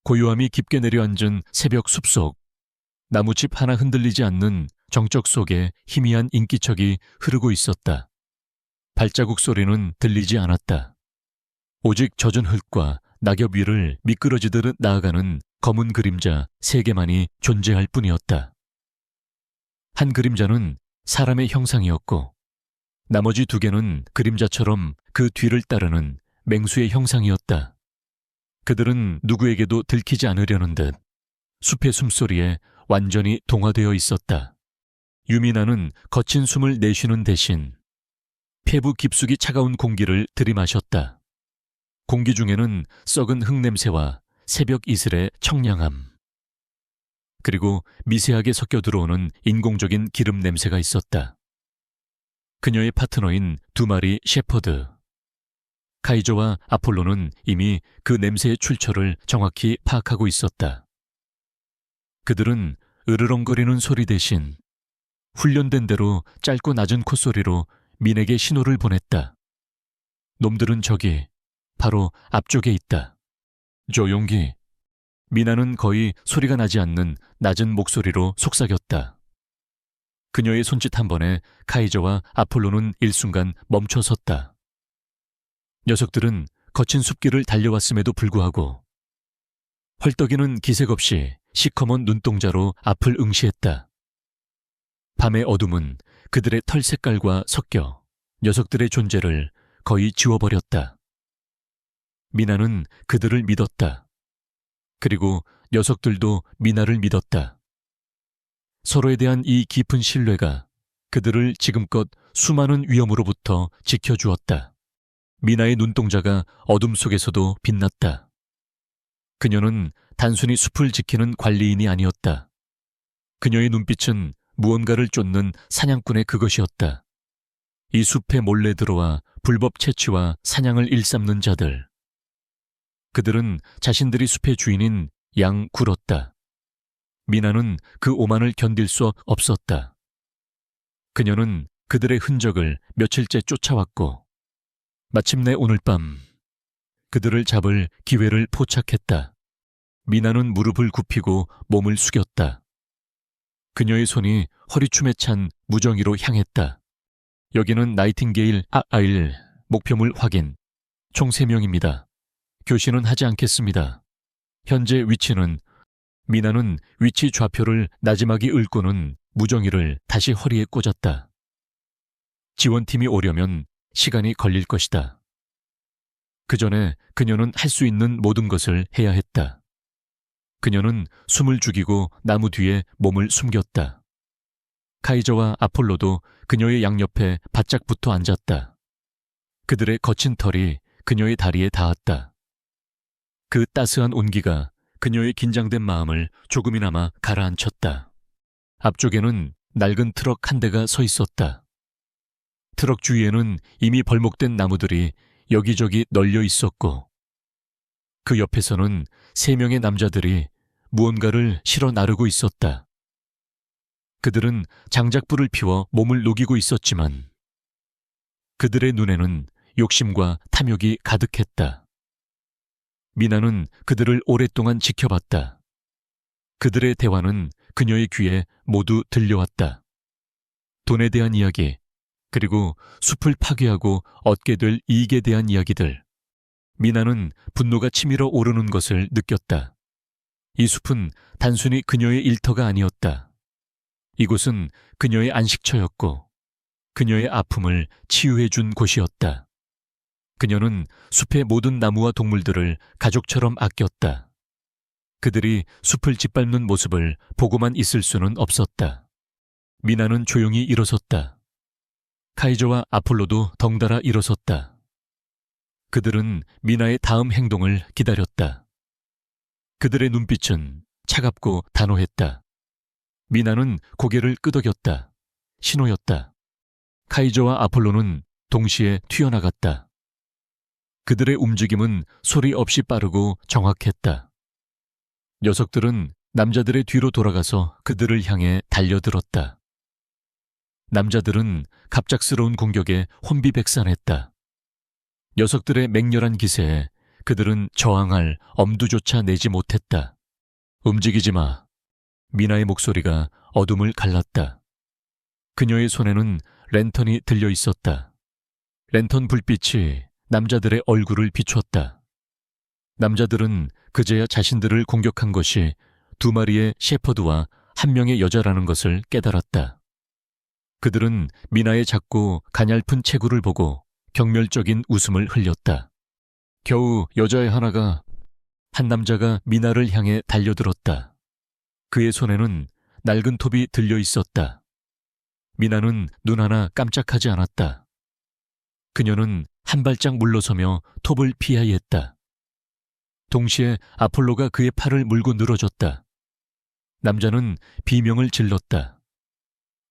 고요함이 깊게 내려앉은 새벽 숲속, 나무집 하나 흔들리지 않는 정적 속에 희미한 인기척이 흐르고 있었다. 발자국 소리는 들리지 않았다. 오직 젖은 흙과 낙엽 위를 미끄러지듯 나아가는 검은 그림자 3개만이 존재할 뿐이었다. 한 그림자는 사람의 형상이었고 나머지 2개는 그림자처럼 그 뒤를 따르는 맹수의 형상이었다. 그들은 누구에게도 들키지 않으려는 듯 숲의 숨소리에 완전히 동화되어 있었다. 유미나는 거친 숨을 내쉬는 대신 폐부 깊숙이 차가운 공기를 들이마셨다. 공기 중에는 썩은 흙냄새와 새벽 이슬의 청량함, 그리고 미세하게 섞여 들어오는 인공적인 기름 냄새가 있었다. 그녀의 파트너인 2마리 셰퍼드, 카이조와 아폴로는 이미 그 냄새의 출처를 정확히 파악하고 있었다. 그들은 으르렁거리는 소리 대신 훈련된 대로 짧고 낮은 콧소리로 민에게 신호를 보냈다. 놈들은 저기 바로 앞쪽에 있다. 조용히. 미나는 거의 소리가 나지 않는 낮은 목소리로 속삭였다. 그녀의 손짓 한 번에 카이저와 아폴로는 일순간 멈춰 섰다. 녀석들은 거친 숲길을 달려왔음에도 불구하고 헐떡이는 기색 없이 시커먼 눈동자로 앞을 응시했다. 밤의 어둠은 그들의 털 색깔과 섞여 녀석들의 존재를 거의 지워버렸다. 미나는 그들을 믿었다. 그리고 녀석들도 미나를 믿었다. 서로에 대한 이 깊은 신뢰가 그들을 지금껏 수많은 위험으로부터 지켜주었다. 미나의 눈동자가 어둠 속에서도 빛났다. 그녀는 단순히 숲을 지키는 관리인이 아니었다. 그녀의 눈빛은 무언가를 쫓는 사냥꾼의 그것이었다. 이 숲에 몰래 들어와 불법 채취와 사냥을 일삼는 자들. 그들은 자신들이 숲의 주인인 양 굴었다. 미나는 그 오만을 견딜 수 없었다. 그녀는 그들의 흔적을 며칠째 쫓아왔고 마침내 오늘 밤 그들을 잡을 기회를 포착했다. 미나는 무릎을 굽히고 몸을 숙였다. 그녀의 손이 허리춤에 찬 무정이로 향했다. 여기는 나이팅게일 아일 목표물 확인. 총 3명입니다. 교신은 하지 않겠습니다. 현재 위치는. 미나는 위치 좌표를 나지막이 읊고는 무정이를 다시 허리에 꽂았다. 지원팀이 오려면 시간이 걸릴 것이다. 그 전에 그녀는 할 수 있는 모든 것을 해야 했다. 그녀는 숨을 죽이고 나무 뒤에 몸을 숨겼다. 카이저와 아폴로도 그녀의 양옆에 바짝 붙어 앉았다. 그들의 거친 털이 그녀의 다리에 닿았다. 그 따스한 온기가 그녀의 긴장된 마음을 조금이나마 가라앉혔다. 앞쪽에는 낡은 트럭 한 대가 서 있었다. 트럭 주위에는 이미 벌목된 나무들이 여기저기 널려 있었고 그 옆에서는 3명의 남자들이 무언가를 실어 나르고 있었다. 그들은 장작불을 피워 몸을 녹이고 있었지만 그들의 눈에는 욕심과 탐욕이 가득했다. 미나는 그들을 오랫동안 지켜봤다. 그들의 대화는 그녀의 귀에 모두 들려왔다. 돈에 대한 이야기, 그리고 숲을 파괴하고 얻게 될 이익에 대한 이야기들. 미나는 분노가 치밀어 오르는 것을 느꼈다. 이 숲은 단순히 그녀의 일터가 아니었다. 이곳은 그녀의 안식처였고 그녀의 아픔을 치유해준 곳이었다. 그녀는 숲의 모든 나무와 동물들을 가족처럼 아꼈다. 그들이 숲을 짓밟는 모습을 보고만 있을 수는 없었다. 미나는 조용히 일어섰다. 카이저와 아폴로도 덩달아 일어섰다. 그들은 미나의 다음 행동을 기다렸다. 그들의 눈빛은 차갑고 단호했다. 미나는 고개를 끄덕였다. 신호였다. 카이저와 아폴로는 동시에 튀어나갔다. 그들의 움직임은 소리 없이 빠르고 정확했다. 녀석들은 남자들의 뒤로 돌아가서 그들을 향해 달려들었다. 남자들은 갑작스러운 공격에 혼비백산했다. 녀석들의 맹렬한 기세에 그들은 저항할 엄두조차 내지 못했다. 움직이지 마. 미나의 목소리가 어둠을 갈랐다. 그녀의 손에는 랜턴이 들려 있었다. 랜턴 불빛이 남자들의 얼굴을 비췄다. 남자들은 그제야 자신들을 공격한 것이 2마리의 셰퍼드와 1명의 여자라는 것을 깨달았다. 그들은 미나의 작고 가냘픈 체구를 보고 경멸적인 웃음을 흘렸다. 겨우 여자의 하나가, 한 남자가 미나를 향해 달려들었다. 그의 손에는 낡은 톱이 들려 있었다. 미나는 눈 하나 깜짝하지 않았다. 그녀는 한 발짝 물러서며 톱을 피하였다. 동시에 아폴로가 그의 팔을 물고 늘어졌다. 남자는 비명을 질렀다.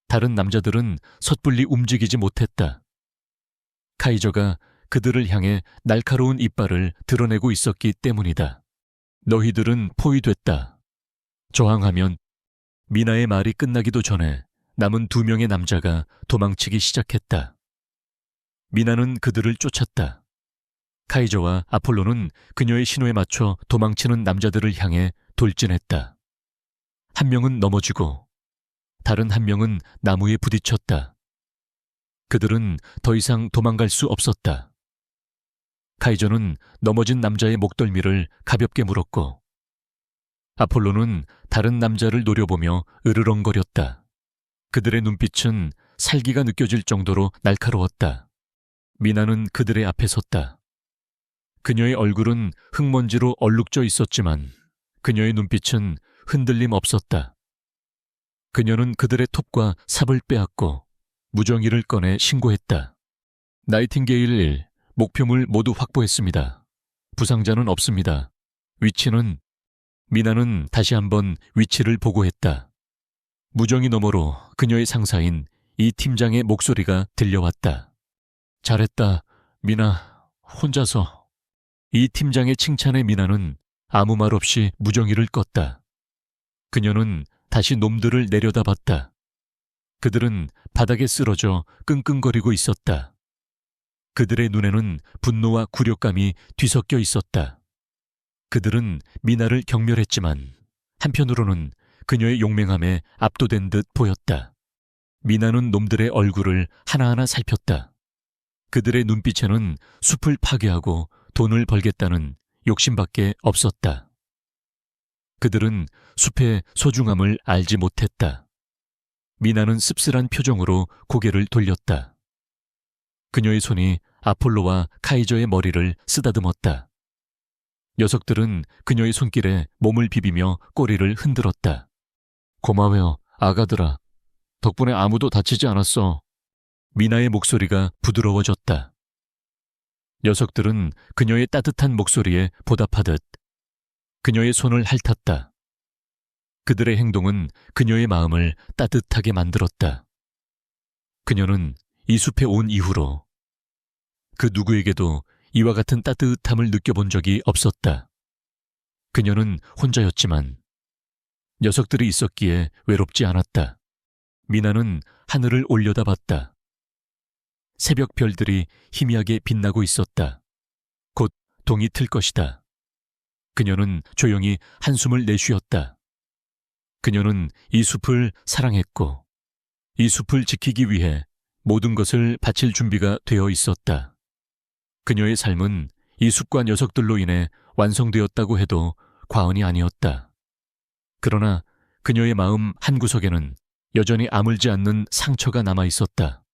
다른 남자들은 섣불리 움직이지 못했다. 카이저가 그들을 향해 날카로운 이빨을 드러내고 있었기 때문이다. 너희들은 포위됐다. 저항하면. 미나의 말이 끝나기도 전에 남은 2명의 남자가 도망치기 시작했다. 미나는 그들을 쫓았다. 카이저와 아폴로는 그녀의 신호에 맞춰 도망치는 남자들을 향해 돌진했다. 1명은 넘어지고 다른 1명은 나무에 부딪혔다. 그들은 더 이상 도망갈 수 없었다. 카이저는 넘어진 남자의 목덜미를 가볍게 물었고 아폴로는 다른 남자를 노려보며 으르렁거렸다. 그들의 눈빛은 살기가 느껴질 정도로 날카로웠다. 미나는 그들의 앞에 섰다. 그녀의 얼굴은 흙먼지로 얼룩져 있었지만 그녀의 눈빛은 흔들림 없었다. 그녀는 그들의 톱과 삽을 빼앗고 무정이를 꺼내 신고했다. 나이팅게일 1, 목표물 모두 확보했습니다. 부상자는 없습니다. 위치는. 미나는 다시 한번 위치를 보고했다. 무정이 너머로 그녀의 상사인 이 팀장의 목소리가 들려왔다. 잘했다, 미나. 혼자서. 이 팀장의 칭찬에 미나는 아무 말 없이 무정이를 껐다. 그녀는 다시 놈들을 내려다봤다. 그들은 바닥에 쓰러져 끙끙거리고 있었다. 그들의 눈에는 분노와 굴욕감이 뒤섞여 있었다. 그들은 미나를 경멸했지만 한편으로는 그녀의 용맹함에 압도된 듯 보였다. 미나는 놈들의 얼굴을 하나하나 살폈다. 그들의 눈빛에는 숲을 파괴하고 돈을 벌겠다는 욕심밖에 없었다. 그들은 숲의 소중함을 알지 못했다. 미나는 씁쓸한 표정으로 고개를 돌렸다. 그녀의 손이 아폴로와 카이저의 머리를 쓰다듬었다. 녀석들은 그녀의 손길에 몸을 비비며 꼬리를 흔들었다. 고마워요, 아가들아. 덕분에 아무도 다치지 않았어. 미나의 목소리가 부드러워졌다. 녀석들은 그녀의 따뜻한 목소리에 보답하듯 그녀의 손을 핥았다. 그들의 행동은 그녀의 마음을 따뜻하게 만들었다. 그녀는 이 숲에 온 이후로 그 누구에게도 이와 같은 따뜻함을 느껴본 적이 없었다. 그녀는 혼자였지만 녀석들이 있었기에 외롭지 않았다. 미나는 하늘을 올려다봤다. 새벽 별들이 희미하게 빛나고 있었다. 곧 동이 틀 것이다. 그녀는 조용히 한숨을 내쉬었다. 그녀는 이 숲을 사랑했고 이 숲을 지키기 위해 모든 것을 바칠 준비가 되어 있었다. 그녀의 삶은 이 숲과 녀석들로 인해 완성되었다고 해도 과언이 아니었다. 그러나 그녀의 마음 한구석에는 여전히 아물지 않는 상처가 남아 있었다.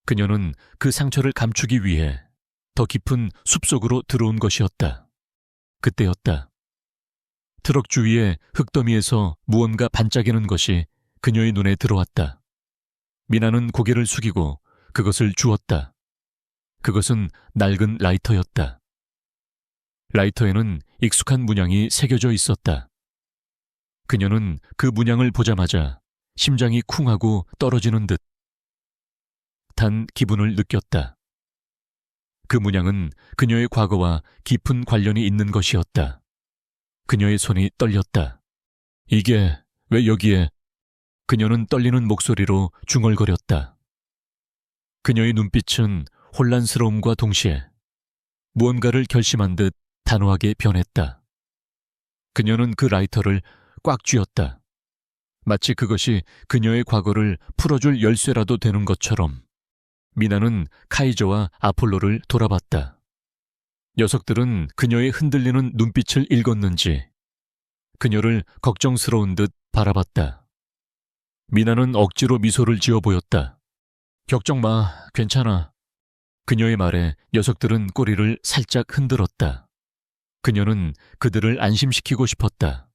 그녀는 그 상처를 감추기 위해 더 깊은 숲속으로 들어온 것이었다. 그때였다. 트럭 주위의 흙더미에서 무언가 반짝이는 것이 그녀의 눈에 들어왔다. 미나는 고개를 숙이고 그것을 주었다. 그것은 낡은 라이터였다. 라이터에는 익숙한 문양이 새겨져 있었다. 그녀는 그 문양을 보자마자 심장이 쿵하고 떨어지는 듯 단 기분을 느꼈다. 그 문양은 그녀의 과거와 깊은 관련이 있는 것이었다. 그녀의 손이 떨렸다. 이게 왜 여기에? 그녀는 떨리는 목소리로 중얼거렸다. 그녀의 눈빛은 혼란스러움과 동시에 무언가를 결심한 듯 단호하게 변했다. 그녀는 그 라이터를 꽉 쥐었다. 마치 그것이 그녀의 과거를 풀어줄 열쇠라도 되는 것처럼. 미나는 카이저와 아폴로를 돌아봤다. 녀석들은 그녀의 흔들리는 눈빛을 읽었는지 그녀를 걱정스러운 듯 바라봤다. 미나는 억지로 미소를 지어 보였다. 걱정 마, 괜찮아. 그녀의 말에 녀석들은 꼬리를 살짝 흔들었다. 그녀는 그들을 안심시키고 싶었다.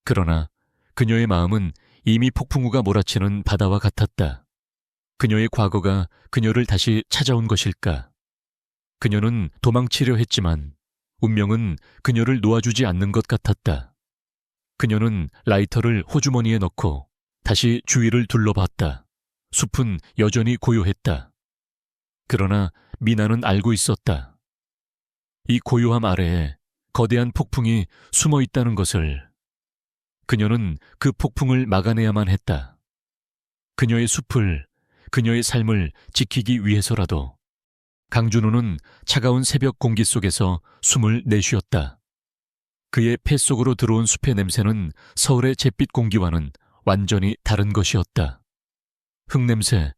그러나 그녀의 마음은 이미 폭풍우가 몰아치는 바다와 같았다. 그녀의 과거가 그녀를 다시 찾아온 것일까? 그녀는 도망치려 했지만 운명은 그녀를 놓아주지 않는 것 같았다. 그녀는 라이터를 호주머니에 넣고 다시 주위를 둘러봤다. 숲은 여전히 고요했다. 그러나 미나는 알고 있었다. 이 고요함 아래에 거대한 폭풍이 숨어 있다는 것을. 그녀는 그 폭풍을 막아내야만 했다. 그녀의 숲을, 그녀의 삶을 지키기 위해서라도. 강준호는 차가운 새벽 공기 속에서 숨을 내쉬었다. 그의 폐 속으로 들어온 숲의 냄새는 서울의 잿빛 공기와는 완전히 다른 것이었다. 흙냄새,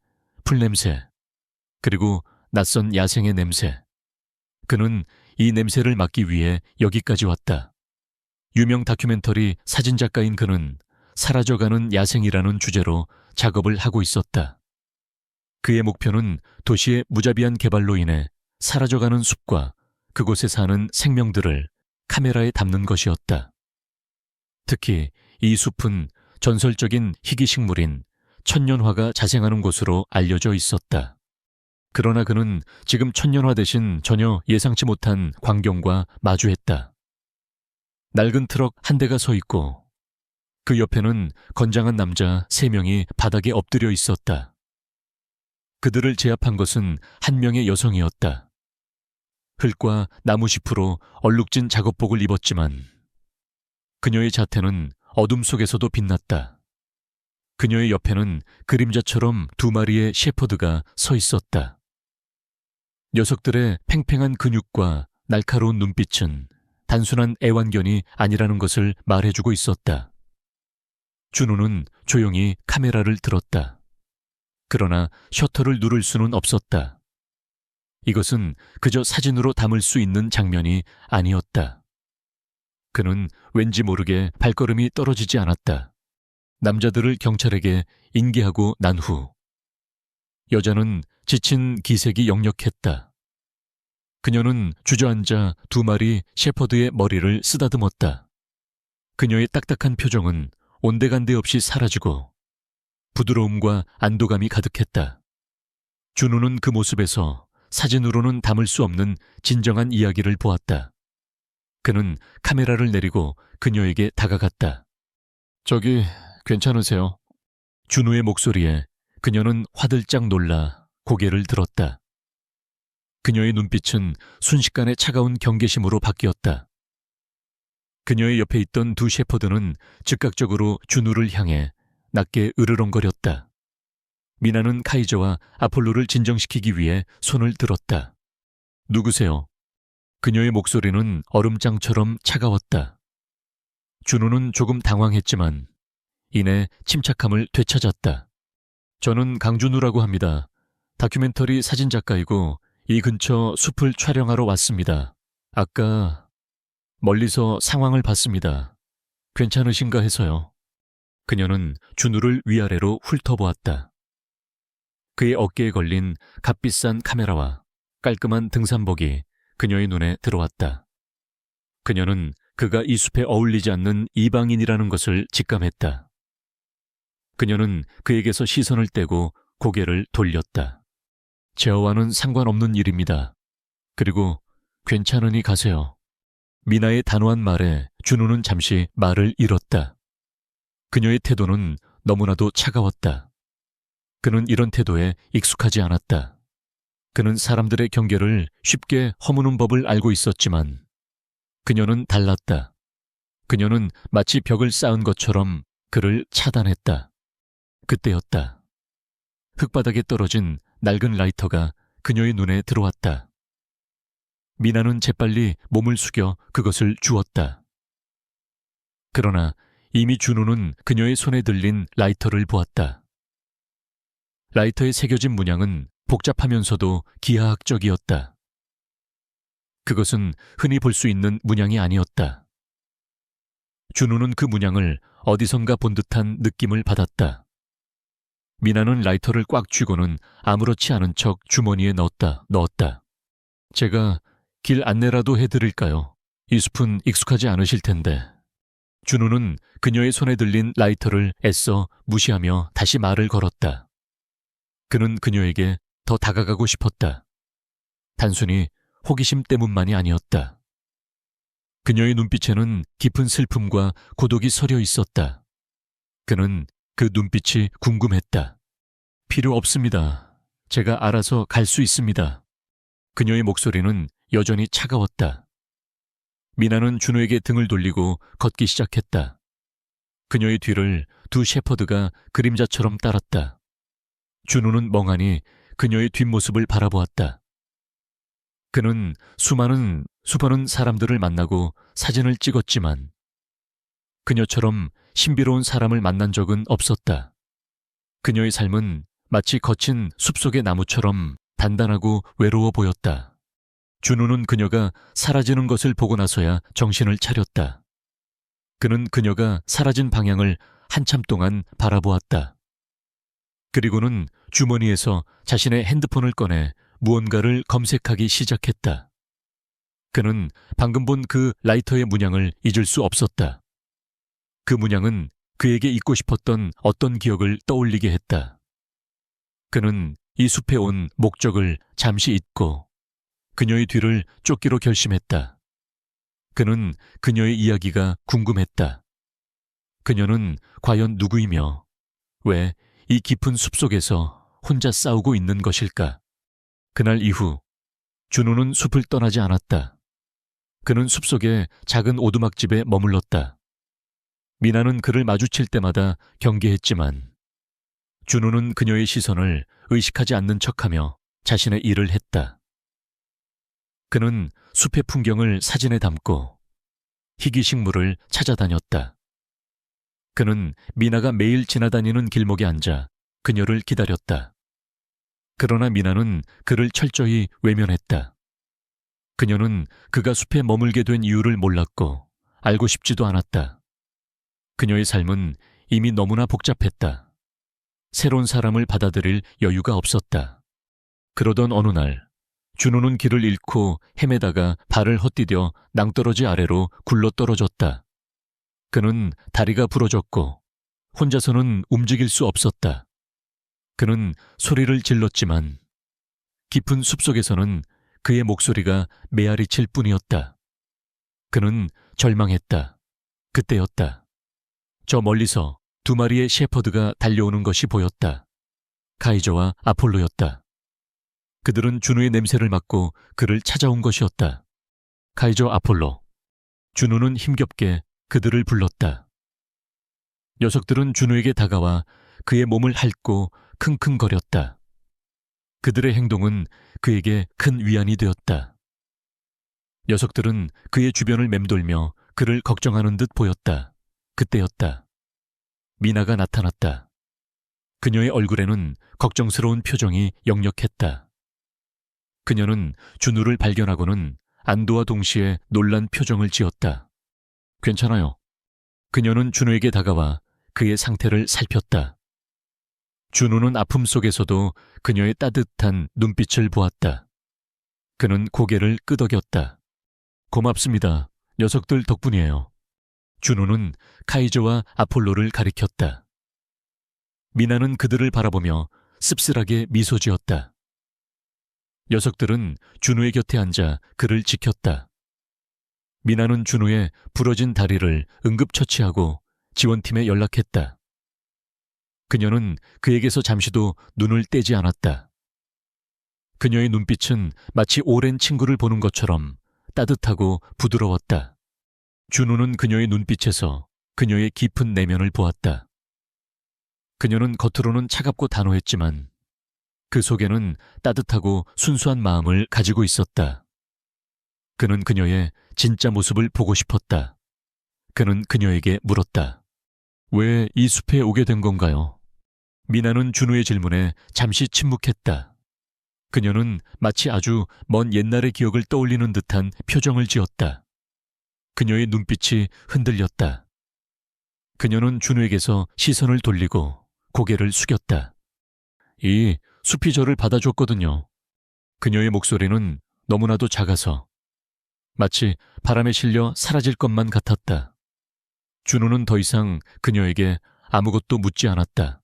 풀냄새, 그리고 낯선 야생의 냄새. 그는 이 냄새를 맡기 위해 여기까지 왔다. 유명 다큐멘터리 사진작가인 그는 사라져가는 야생이라는 주제로 작업을 하고 있었다. 그의 목표는 도시의 무자비한 개발로 인해 사라져가는 숲과 그곳에 사는 생명들을 카메라에 담는 것이었다. 특히 이 숲은 전설적인 희귀식물인 천년화가 자생하는 곳으로 알려져 있었다. 그러나 그는 지금 천년화 대신 전혀 예상치 못한 광경과 마주했다. 낡은 트럭 한 대가 서 있고 그 옆에는 건장한 남자 3명이 바닥에 엎드려 있었다. 그들을 제압한 것은 한 명의 여성이었다. 흙과 나무잎으로 얼룩진 작업복을 입었지만 그녀의 자태는 어둠 속에서도 빛났다. 그녀의 옆에는 그림자처럼 2마리의 셰퍼드가 서 있었다. 녀석들의 팽팽한 근육과 날카로운 눈빛은 단순한 애완견이 아니라는 것을 말해주고 있었다. 준호는 조용히 카메라를 들었다. 그러나 셔터를 누를 수는 없었다. 이것은 그저 사진으로 담을 수 있는 장면이 아니었다. 그는 왠지 모르게 발걸음이 떨어지지 않았다. 남자들을 경찰에게 인계하고 난 후 여자는 지친 기색이 역력했다. 그녀는 주저앉아 2마리 셰퍼드의 머리를 쓰다듬었다. 그녀의 딱딱한 표정은 온데간데 없이 사라지고 부드러움과 안도감이 가득했다. 준호는 그 모습에서 사진으로는 담을 수 없는 진정한 이야기를 보았다. 그는 카메라를 내리고 그녀에게 다가갔다. 저기 괜찮으세요? 준호의 목소리에 그녀는 화들짝 놀라 고개를 들었다. 그녀의 눈빛은 순식간에 차가운 경계심으로 바뀌었다. 그녀의 옆에 있던 2 셰퍼드는 즉각적으로 준호를 향해 낮게 으르렁거렸다. 미나는 카이저와 아폴로를 진정시키기 위해 손을 들었다. 누구세요? 그녀의 목소리는 얼음장처럼 차가웠다. 준호는 조금 당황했지만 이내 침착함을 되찾았다. 저는 강준우라고 합니다. 다큐멘터리 사진작가이고 이 근처 숲을 촬영하러 왔습니다. 아까 멀리서 상황을 봤습니다. 괜찮으신가 해서요. 그녀는 준우를 위아래로 훑어보았다. 그의 어깨에 걸린 값비싼 카메라와 깔끔한 등산복이 그녀의 눈에 들어왔다. 그녀는 그가 이 숲에 어울리지 않는 이방인이라는 것을 직감했다. 그녀는 그에게서 시선을 떼고 고개를 돌렸다. 제어와는 상관없는 일입니다. 그리고 괜찮으니 가세요. 미나의 단호한 말에 준호는 잠시 말을 잃었다. 그녀의 태도는 너무나도 차가웠다. 그는 이런 태도에 익숙하지 않았다. 그는 사람들의 경계를 쉽게 허무는 법을 알고 있었지만 그녀는 달랐다. 그녀는 마치 벽을 쌓은 것처럼 그를 차단했다. 그때였다. 흙바닥에 떨어진 낡은 라이터가 그녀의 눈에 들어왔다. 미나는 재빨리 몸을 숙여 그것을 주었다. 그러나 이미 준호는 그녀의 손에 들린 라이터를 보았다. 라이터에 새겨진 문양은 복잡하면서도 기하학적이었다. 그것은 흔히 볼 수 있는 문양이 아니었다. 준호는 그 문양을 어디선가 본 듯한 느낌을 받았다. 미나는 라이터를 꽉 쥐고는 아무렇지 않은 척 주머니에 넣었다. 제가 길 안내라도 해드릴까요? 이 숲은 익숙하지 않으실 텐데. 준호는 그녀의 손에 들린 라이터를 애써 무시하며 다시 말을 걸었다. 그는 그녀에게 더 다가가고 싶었다. 단순히 호기심 때문만이 아니었다. 그녀의 눈빛에는 깊은 슬픔과 고독이 서려 있었다. 그는 그 눈빛이 궁금했다. 필요 없습니다. 제가 알아서 갈 수 있습니다. 그녀의 목소리는 여전히 차가웠다. 미나는 준호에게 등을 돌리고 걷기 시작했다. 그녀의 뒤를 두 셰퍼드가 그림자처럼 따랐다. 준호는 멍하니 그녀의 뒷모습을 바라보았다. 그는 수많은 사람들을 만나고 사진을 찍었지만 그녀처럼 신비로운 사람을 만난 적은 없었다. 그녀의 삶은 마치 거친 숲속의 나무처럼 단단하고 외로워 보였다. 준호는 그녀가 사라지는 것을 보고 나서야 정신을 차렸다. 그는 그녀가 사라진 방향을 한참 동안 바라보았다. 그리고는 주머니에서 자신의 핸드폰을 꺼내 무언가를 검색하기 시작했다. 그는 방금 본 그 라이터의 문양을 잊을 수 없었다. 그 문양은 그에게 잊고 싶었던 어떤 기억을 떠올리게 했다. 그는 이 숲에 온 목적을 잠시 잊고 그녀의 뒤를 쫓기로 결심했다. 그는 그녀의 이야기가 궁금했다. 그녀는 과연 누구이며 왜 이 깊은 숲속에서 혼자 싸우고 있는 것일까? 그날 이후 준호는 숲을 떠나지 않았다. 그는 숲속의 작은 오두막집에 머물렀다. 미나는 그를 마주칠 때마다 경계했지만 준호는 그녀의 시선을 의식하지 않는 척하며 자신의 일을 했다. 그는 숲의 풍경을 사진에 담고 희귀식물을 찾아다녔다. 그는 미나가 매일 지나다니는 길목에 앉아 그녀를 기다렸다. 그러나 미나는 그를 철저히 외면했다. 그녀는 그가 숲에 머물게 된 이유를 몰랐고 알고 싶지도 않았다. 그녀의 삶은 이미 너무나 복잡했다. 새로운 사람을 받아들일 여유가 없었다. 그러던 어느 날 준호는 길을 잃고 헤매다가 발을 헛디뎌 낭떠러지 아래로 굴러떨어졌다. 그는 다리가 부러졌고 혼자서는 움직일 수 없었다. 그는 소리를 질렀지만 깊은 숲속에서는 그의 목소리가 메아리칠 뿐이었다. 그는 절망했다. 그때였다. 저 멀리서 두 마리의 셰퍼드가 달려오는 것이 보였다. 카이저와 아폴로였다. 그들은 준호의 냄새를 맡고 그를 찾아온 것이었다. 카이저, 아폴로. 준호는 힘겹게 그들을 불렀다. 녀석들은 준호에게 다가와 그의 몸을 핥고 킁킁거렸다. 그들의 행동은 그에게 큰 위안이 되었다. 녀석들은 그의 주변을 맴돌며 그를 걱정하는 듯 보였다. 그때였다. 미나가 나타났다. 그녀의 얼굴에는 걱정스러운 표정이 역력했다. 그녀는 준호를 발견하고는 안도와 동시에 놀란 표정을 지었다. 괜찮아요. 그녀는 준호에게 다가와 그의 상태를 살폈다. 준호는 아픔 속에서도 그녀의 따뜻한 눈빛을 보았다. 그는 고개를 끄덕였다. 고맙습니다. 녀석들 덕분이에요. 준호는 카이저와 아폴로를 가리켰다. 미나는 그들을 바라보며 씁쓸하게 미소 지었다. 녀석들은 준호의 곁에 앉아 그를 지켰다. 미나는 준호의 부러진 다리를 응급처치하고 지원팀에 연락했다. 그녀는 그에게서 잠시도 눈을 떼지 않았다. 그녀의 눈빛은 마치 오랜 친구를 보는 것처럼 따뜻하고 부드러웠다. 준호는 그녀의 눈빛에서 그녀의 깊은 내면을 보았다. 그녀는 겉으로는 차갑고 단호했지만 그 속에는 따뜻하고 순수한 마음을 가지고 있었다. 그는 그녀의 진짜 모습을 보고 싶었다. 그는 그녀에게 물었다. 왜 이 숲에 오게 된 건가요? 미나는 준우의 질문에 잠시 침묵했다. 그녀는 마치 아주 먼 옛날의 기억을 떠올리는 듯한 표정을 지었다. 그녀의 눈빛이 흔들렸다. 그녀는 준우에게서 시선을 돌리고 고개를 숙였다. 이 숲이 저를 받아줬거든요. 그녀의 목소리는 너무나도 작아서 마치 바람에 실려 사라질 것만 같았다. 준우는 더 이상 그녀에게 아무것도 묻지 않았다.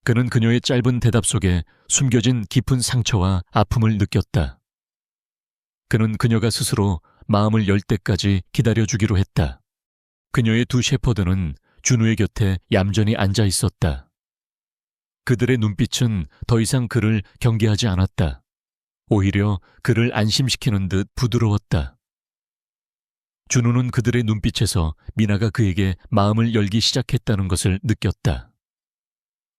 그는 그녀의 짧은 대답 속에 숨겨진 깊은 상처와 아픔을 느꼈다. 그는 그녀가 스스로 마음을 열 때까지 기다려주기로 했다. 그녀의 두 셰퍼드는 준우의 곁에 얌전히 앉아 있었다. 그들의 눈빛은 더 이상 그를 경계하지 않았다. 오히려 그를 안심시키는 듯 부드러웠다. 준우는 그들의 눈빛에서 미나가 그에게 마음을 열기 시작했다는 것을 느꼈다.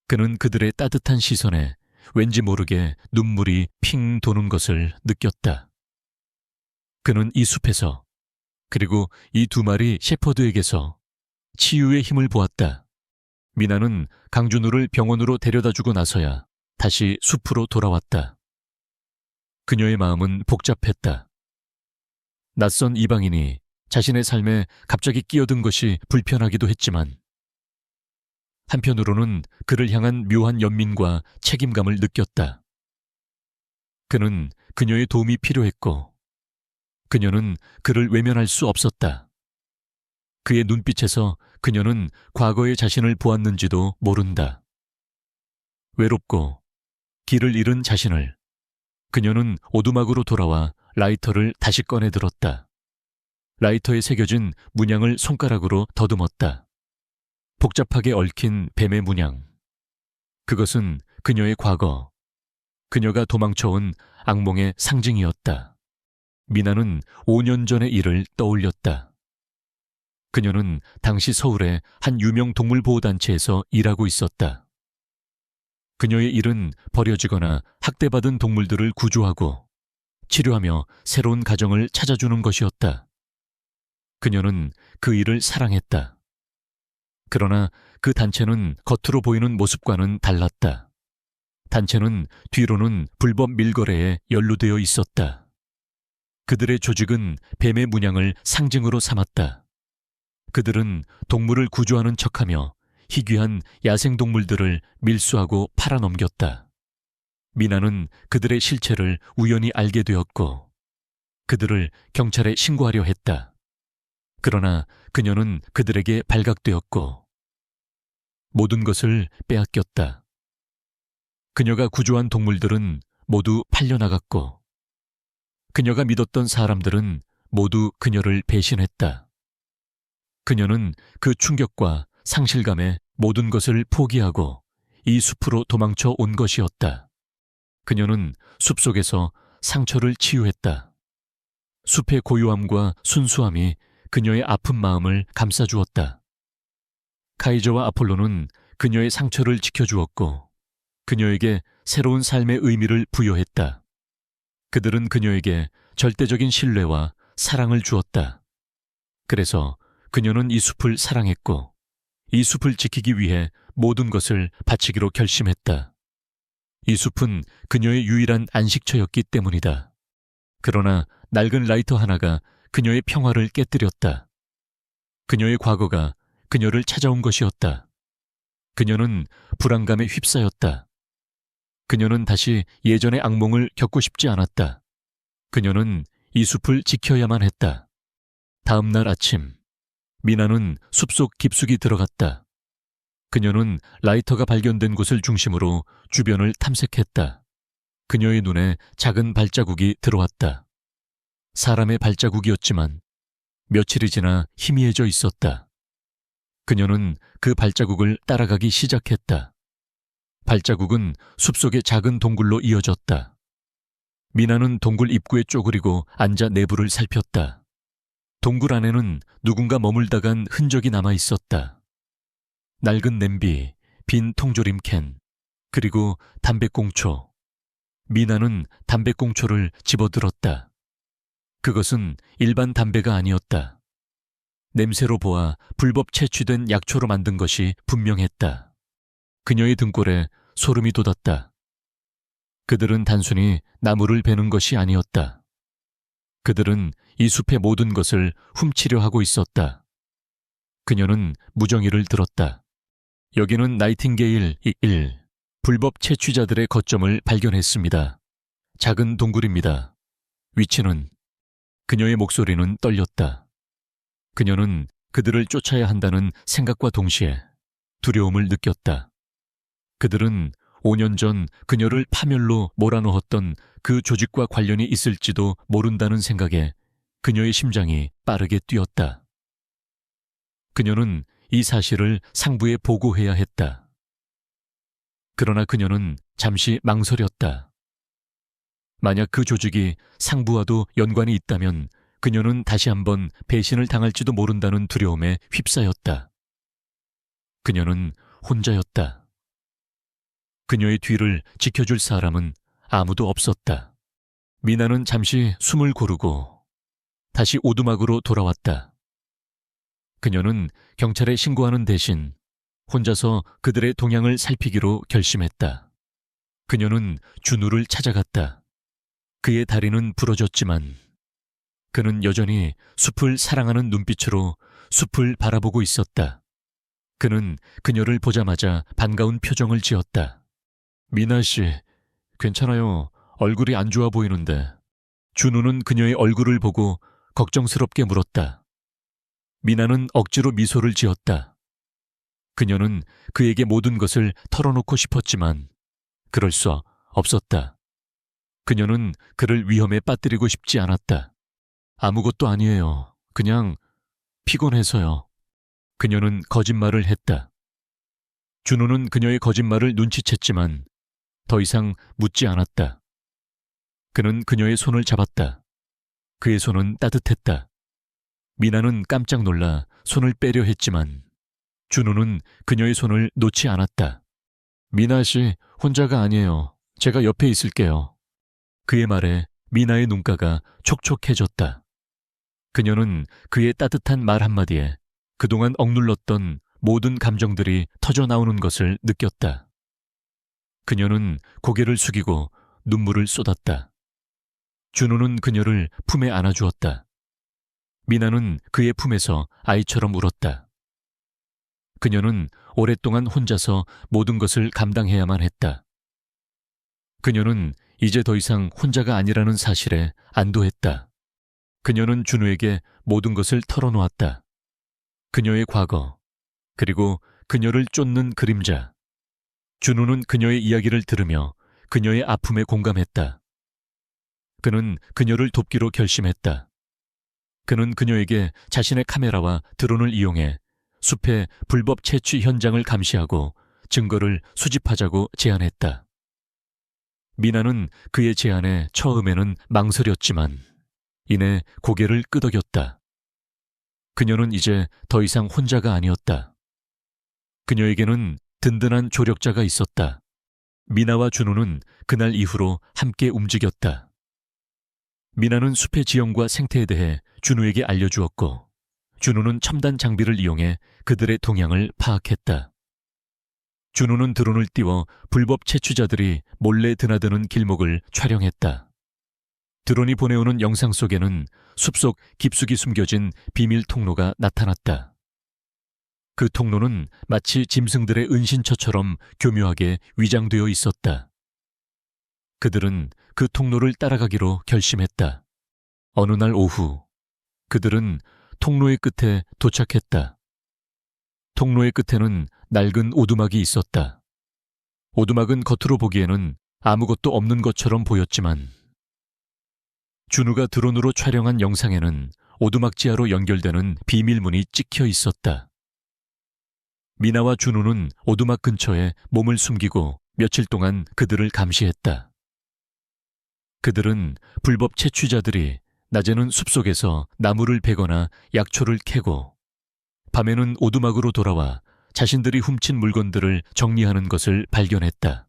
그는 그들의 따뜻한 시선에 왠지 모르게 눈물이 핑 도는 것을 느꼈다. 그는 이 숲에서, 그리고 이 두 마리 셰퍼드에게서 치유의 힘을 보았다. 미나는 강준우를 병원으로 데려다주고 나서야 다시 숲으로 돌아왔다. 그녀의 마음은 복잡했다. 낯선 이방인이 자신의 삶에 갑자기 끼어든 것이 불편하기도 했지만 한편으로는 그를 향한 묘한 연민과 책임감을 느꼈다. 그는 그녀의 도움이 필요했고 그녀는 그를 외면할 수 없었다. 그의 눈빛에서 그녀는 과거의 자신을 보았는지도 모른다. 외롭고 길을 잃은 자신을 그녀는 오두막으로 돌아와 라이터를 다시 꺼내 들었다. 라이터에 새겨진 문양을 손가락으로 더듬었다. 복잡하게 얽힌 뱀의 문양. 그것은 그녀의 과거, 그녀가 도망쳐온 악몽의 상징이었다. 미나는 5년 전의 일을 떠올렸다. 그녀는 당시 서울의 한 유명 동물보호단체에서 일하고 있었다. 그녀의 일은 버려지거나 학대받은 동물들을 구조하고 치료하며 새로운 가정을 찾아주는 것이었다. 그녀는 그 일을 사랑했다. 그러나 그 단체는 겉으로 보이는 모습과는 달랐다. 단체는 뒤로는 불법 밀거래에 연루되어 있었다. 그들의 조직은 뱀의 문양을 상징으로 삼았다. 그들은 동물을 구조하는 척하며 희귀한 야생동물들을 밀수하고 팔아넘겼다. 미나는 그들의 실체를 우연히 알게 되었고 그들을 경찰에 신고하려 했다. 그러나 그녀는 그들에게 발각되었고 모든 것을 빼앗겼다. 그녀가 구조한 동물들은 모두 팔려나갔고 그녀가 믿었던 사람들은 모두 그녀를 배신했다. 그녀는 그 충격과 상실감에 모든 것을 포기하고 이 숲으로 도망쳐 온 것이었다. 그녀는 숲속에서 상처를 치유했다. 숲의 고요함과 순수함이 그녀의 아픈 마음을 감싸주었다. 카이저와 아폴로는 그녀의 상처를 지켜주었고 그녀에게 새로운 삶의 의미를 부여했다. 그들은 그녀에게 절대적인 신뢰와 사랑을 주었다. 그래서 그녀는 이 숲을 사랑했고 이 숲을 지키기 위해 모든 것을 바치기로 결심했다. 이 숲은 그녀의 유일한 안식처였기 때문이다. 그러나 낡은 라이터 하나가 그녀의 평화를 깨뜨렸다. 그녀의 과거가 그녀를 찾아온 것이었다. 그녀는 불안감에 휩싸였다. 그녀는 다시 예전의 악몽을 겪고 싶지 않았다. 그녀는 이 숲을 지켜야만 했다. 다음 날 아침, 미나는 숲속 깊숙이 들어갔다. 그녀는 라이터가 발견된 곳을 중심으로 주변을 탐색했다. 그녀의 눈에 작은 발자국이 들어왔다. 사람의 발자국이었지만 며칠이 지나 희미해져 있었다. 그녀는 그 발자국을 따라가기 시작했다. 발자국은 숲속의 작은 동굴로 이어졌다. 미나는 동굴 입구에 쪼그리고 앉아 내부를 살폈다. 동굴 안에는 누군가 머물다 간 흔적이 남아 있었다. 낡은 냄비, 빈 통조림 캔, 그리고 담배꽁초. 미나는 담배꽁초를 집어들었다. 그것은 일반 담배가 아니었다. 냄새로 보아 불법 채취된 약초로 만든 것이 분명했다. 그녀의 등골에 소름이 돋았다. 그들은 단순히 나무를 베는 것이 아니었다. 그들은 이 숲의 모든 것을 훔치려 하고 있었다. 그녀는 무정의를 들었다. 여기는 나이팅게일 1 불법 채취자들의 거점을 발견했습니다. 작은 동굴입니다. 위치는 그녀의 목소리는 떨렸다. 그녀는 그들을 쫓아야 한다는 생각과 동시에 두려움을 느꼈다. 그들은 5년 전 그녀를 파멸로 몰아넣었던 그 조직과 관련이 있을지도 모른다는 생각에 그녀의 심장이 빠르게 뛰었다. 그녀는 이 사실을 상부에 보고해야 했다. 그러나 그녀는 잠시 망설였다. 만약 그 조직이 상부와도 연관이 있다면 그녀는 다시 한번 배신을 당할지도 모른다는 두려움에 휩싸였다. 그녀는 혼자였다. 그녀의 뒤를 지켜줄 사람은 아무도 없었다. 미나는 잠시 숨을 고르고 다시 오두막으로 돌아왔다. 그녀는 경찰에 신고하는 대신 혼자서 그들의 동향을 살피기로 결심했다. 그녀는 준우를 찾아갔다. 그의 다리는 부러졌지만 그는 여전히 숲을 사랑하는 눈빛으로 숲을 바라보고 있었다. 그는 그녀를 보자마자 반가운 표정을 지었다. 미나 씨, 괜찮아요. 얼굴이 안 좋아 보이는데. 준우는 그녀의 얼굴을 보고 걱정스럽게 물었다. 미나는 억지로 미소를 지었다. 그녀는 그에게 모든 것을 털어놓고 싶었지만 그럴 수 없었다. 그녀는 그를 위험에 빠뜨리고 싶지 않았다. 아무것도 아니에요. 그냥 피곤해서요. 그녀는 거짓말을 했다. 준우는 그녀의 거짓말을 눈치챘지만 더 이상 묻지 않았다. 그는 그녀의 손을 잡았다. 그의 손은 따뜻했다. 미나는 깜짝 놀라 손을 빼려 했지만 준우는 그녀의 손을 놓지 않았다. 미나 씨, 혼자가 아니에요. 제가 옆에 있을게요. 그의 말에 미나의 눈가가 촉촉해졌다. 그녀는 그의 따뜻한 말 한마디에 그동안 억눌렀던 모든 감정들이 터져나오는 것을 느꼈다. 그녀는 고개를 숙이고 눈물을 쏟았다. 준우는 그녀를 품에 안아주었다. 미나는 그의 품에서 아이처럼 울었다. 그녀는 오랫동안 혼자서 모든 것을 감당해야만 했다. 그녀는 이제 더 이상 혼자가 아니라는 사실에 안도했다. 그녀는 준우에게 모든 것을 털어놓았다. 그녀의 과거, 그리고 그녀를 쫓는 그림자. 준우는 그녀의 이야기를 들으며 그녀의 아픔에 공감했다. 그는 그녀를 돕기로 결심했다. 그는 그녀에게 자신의 카메라와 드론을 이용해 숲의 불법 채취 현장을 감시하고 증거를 수집하자고 제안했다. 미나는 그의 제안에 처음에는 망설였지만 이내 고개를 끄덕였다. 그녀는 이제 더 이상 혼자가 아니었다. 그녀에게는 든든한 조력자가 있었다. 미나와 준우는 그날 이후로 함께 움직였다. 미나는 숲의 지형과 생태에 대해 준우에게 알려주었고 준우는 첨단 장비를 이용해 그들의 동향을 파악했다. 준우는 드론을 띄워 불법 채취자들이 몰래 드나드는 길목을 촬영했다. 드론이 보내오는 영상 속에는 숲속 깊숙이 숨겨진 비밀 통로가 나타났다. 그 통로는 마치 짐승들의 은신처처럼 교묘하게 위장되어 있었다. 그들은 그 통로를 따라가기로 결심했다. 어느 날 오후, 그들은 통로의 끝에 도착했다. 통로의 끝에는 낡은 오두막이 있었다. 오두막은 겉으로 보기에는 아무것도 없는 것처럼 보였지만 준우가 드론으로 촬영한 영상에는 오두막 지하로 연결되는 비밀문이 찍혀 있었다. 미나와 준우는 오두막 근처에 몸을 숨기고 며칠 동안 그들을 감시했다. 그들은 불법 채취자들이 낮에는 숲속에서 나무를 베거나 약초를 캐고 밤에는 오두막으로 돌아와 자신들이 훔친 물건들을 정리하는 것을 발견했다.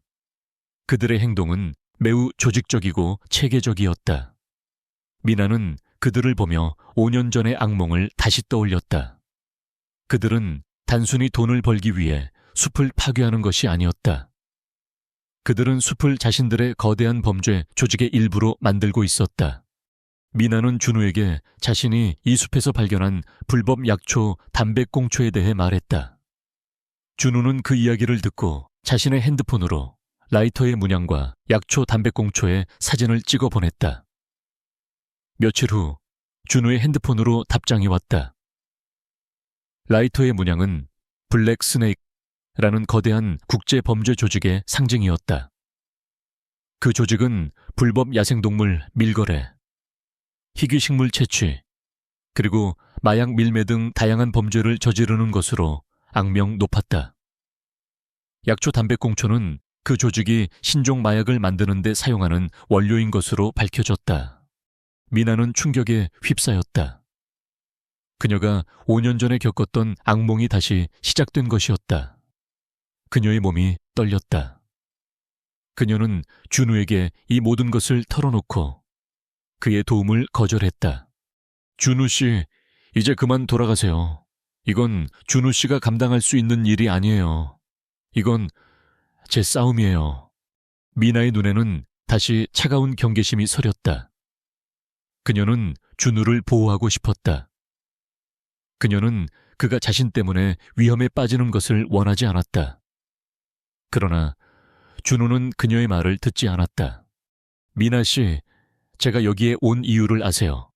그들의 행동은 매우 조직적이고 체계적이었다. 미나는 그들을 보며 5년 전의 악몽을 다시 떠올렸다. 그들은 단순히 돈을 벌기 위해 숲을 파괴하는 것이 아니었다. 그들은 숲을 자신들의 거대한 범죄 조직의 일부로 만들고 있었다. 미나는 준우에게 자신이 이 숲에서 발견한 불법 약초 담배꽁초에 대해 말했다. 준우는 그 이야기를 듣고 자신의 핸드폰으로 라이터의 문양과 약초 담배꽁초의 사진을 찍어 보냈다. 며칠 후 준우의 핸드폰으로 답장이 왔다. 라이터의 문양은 블랙 스네이크라는 거대한 국제 범죄 조직의 상징이었다. 그 조직은 불법 야생동물 밀거래, 희귀식물 채취, 그리고 마약 밀매 등 다양한 범죄를 저지르는 것으로 악명 높았다. 약초 담배꽁초는 그 조직이 신종 마약을 만드는 데 사용하는 원료인 것으로 밝혀졌다. 미나는 충격에 휩싸였다. 그녀가 5년 전에 겪었던 악몽이 다시 시작된 것이었다. 그녀의 몸이 떨렸다. 그녀는 준우에게 이 모든 것을 털어놓고 그의 도움을 거절했다. 준우 씨, 이제 그만 돌아가세요. 이건 준우 씨가 감당할 수 있는 일이 아니에요. 이건 제 싸움이에요. 미나의 눈에는 다시 차가운 경계심이 서렸다. 그녀는 준우를 보호하고 싶었다. 그녀는 그가 자신 때문에 위험에 빠지는 것을 원하지 않았다. 그러나 준우는 그녀의 말을 듣지 않았다. 미나 씨, 제가 여기에 온 이유를 아세요.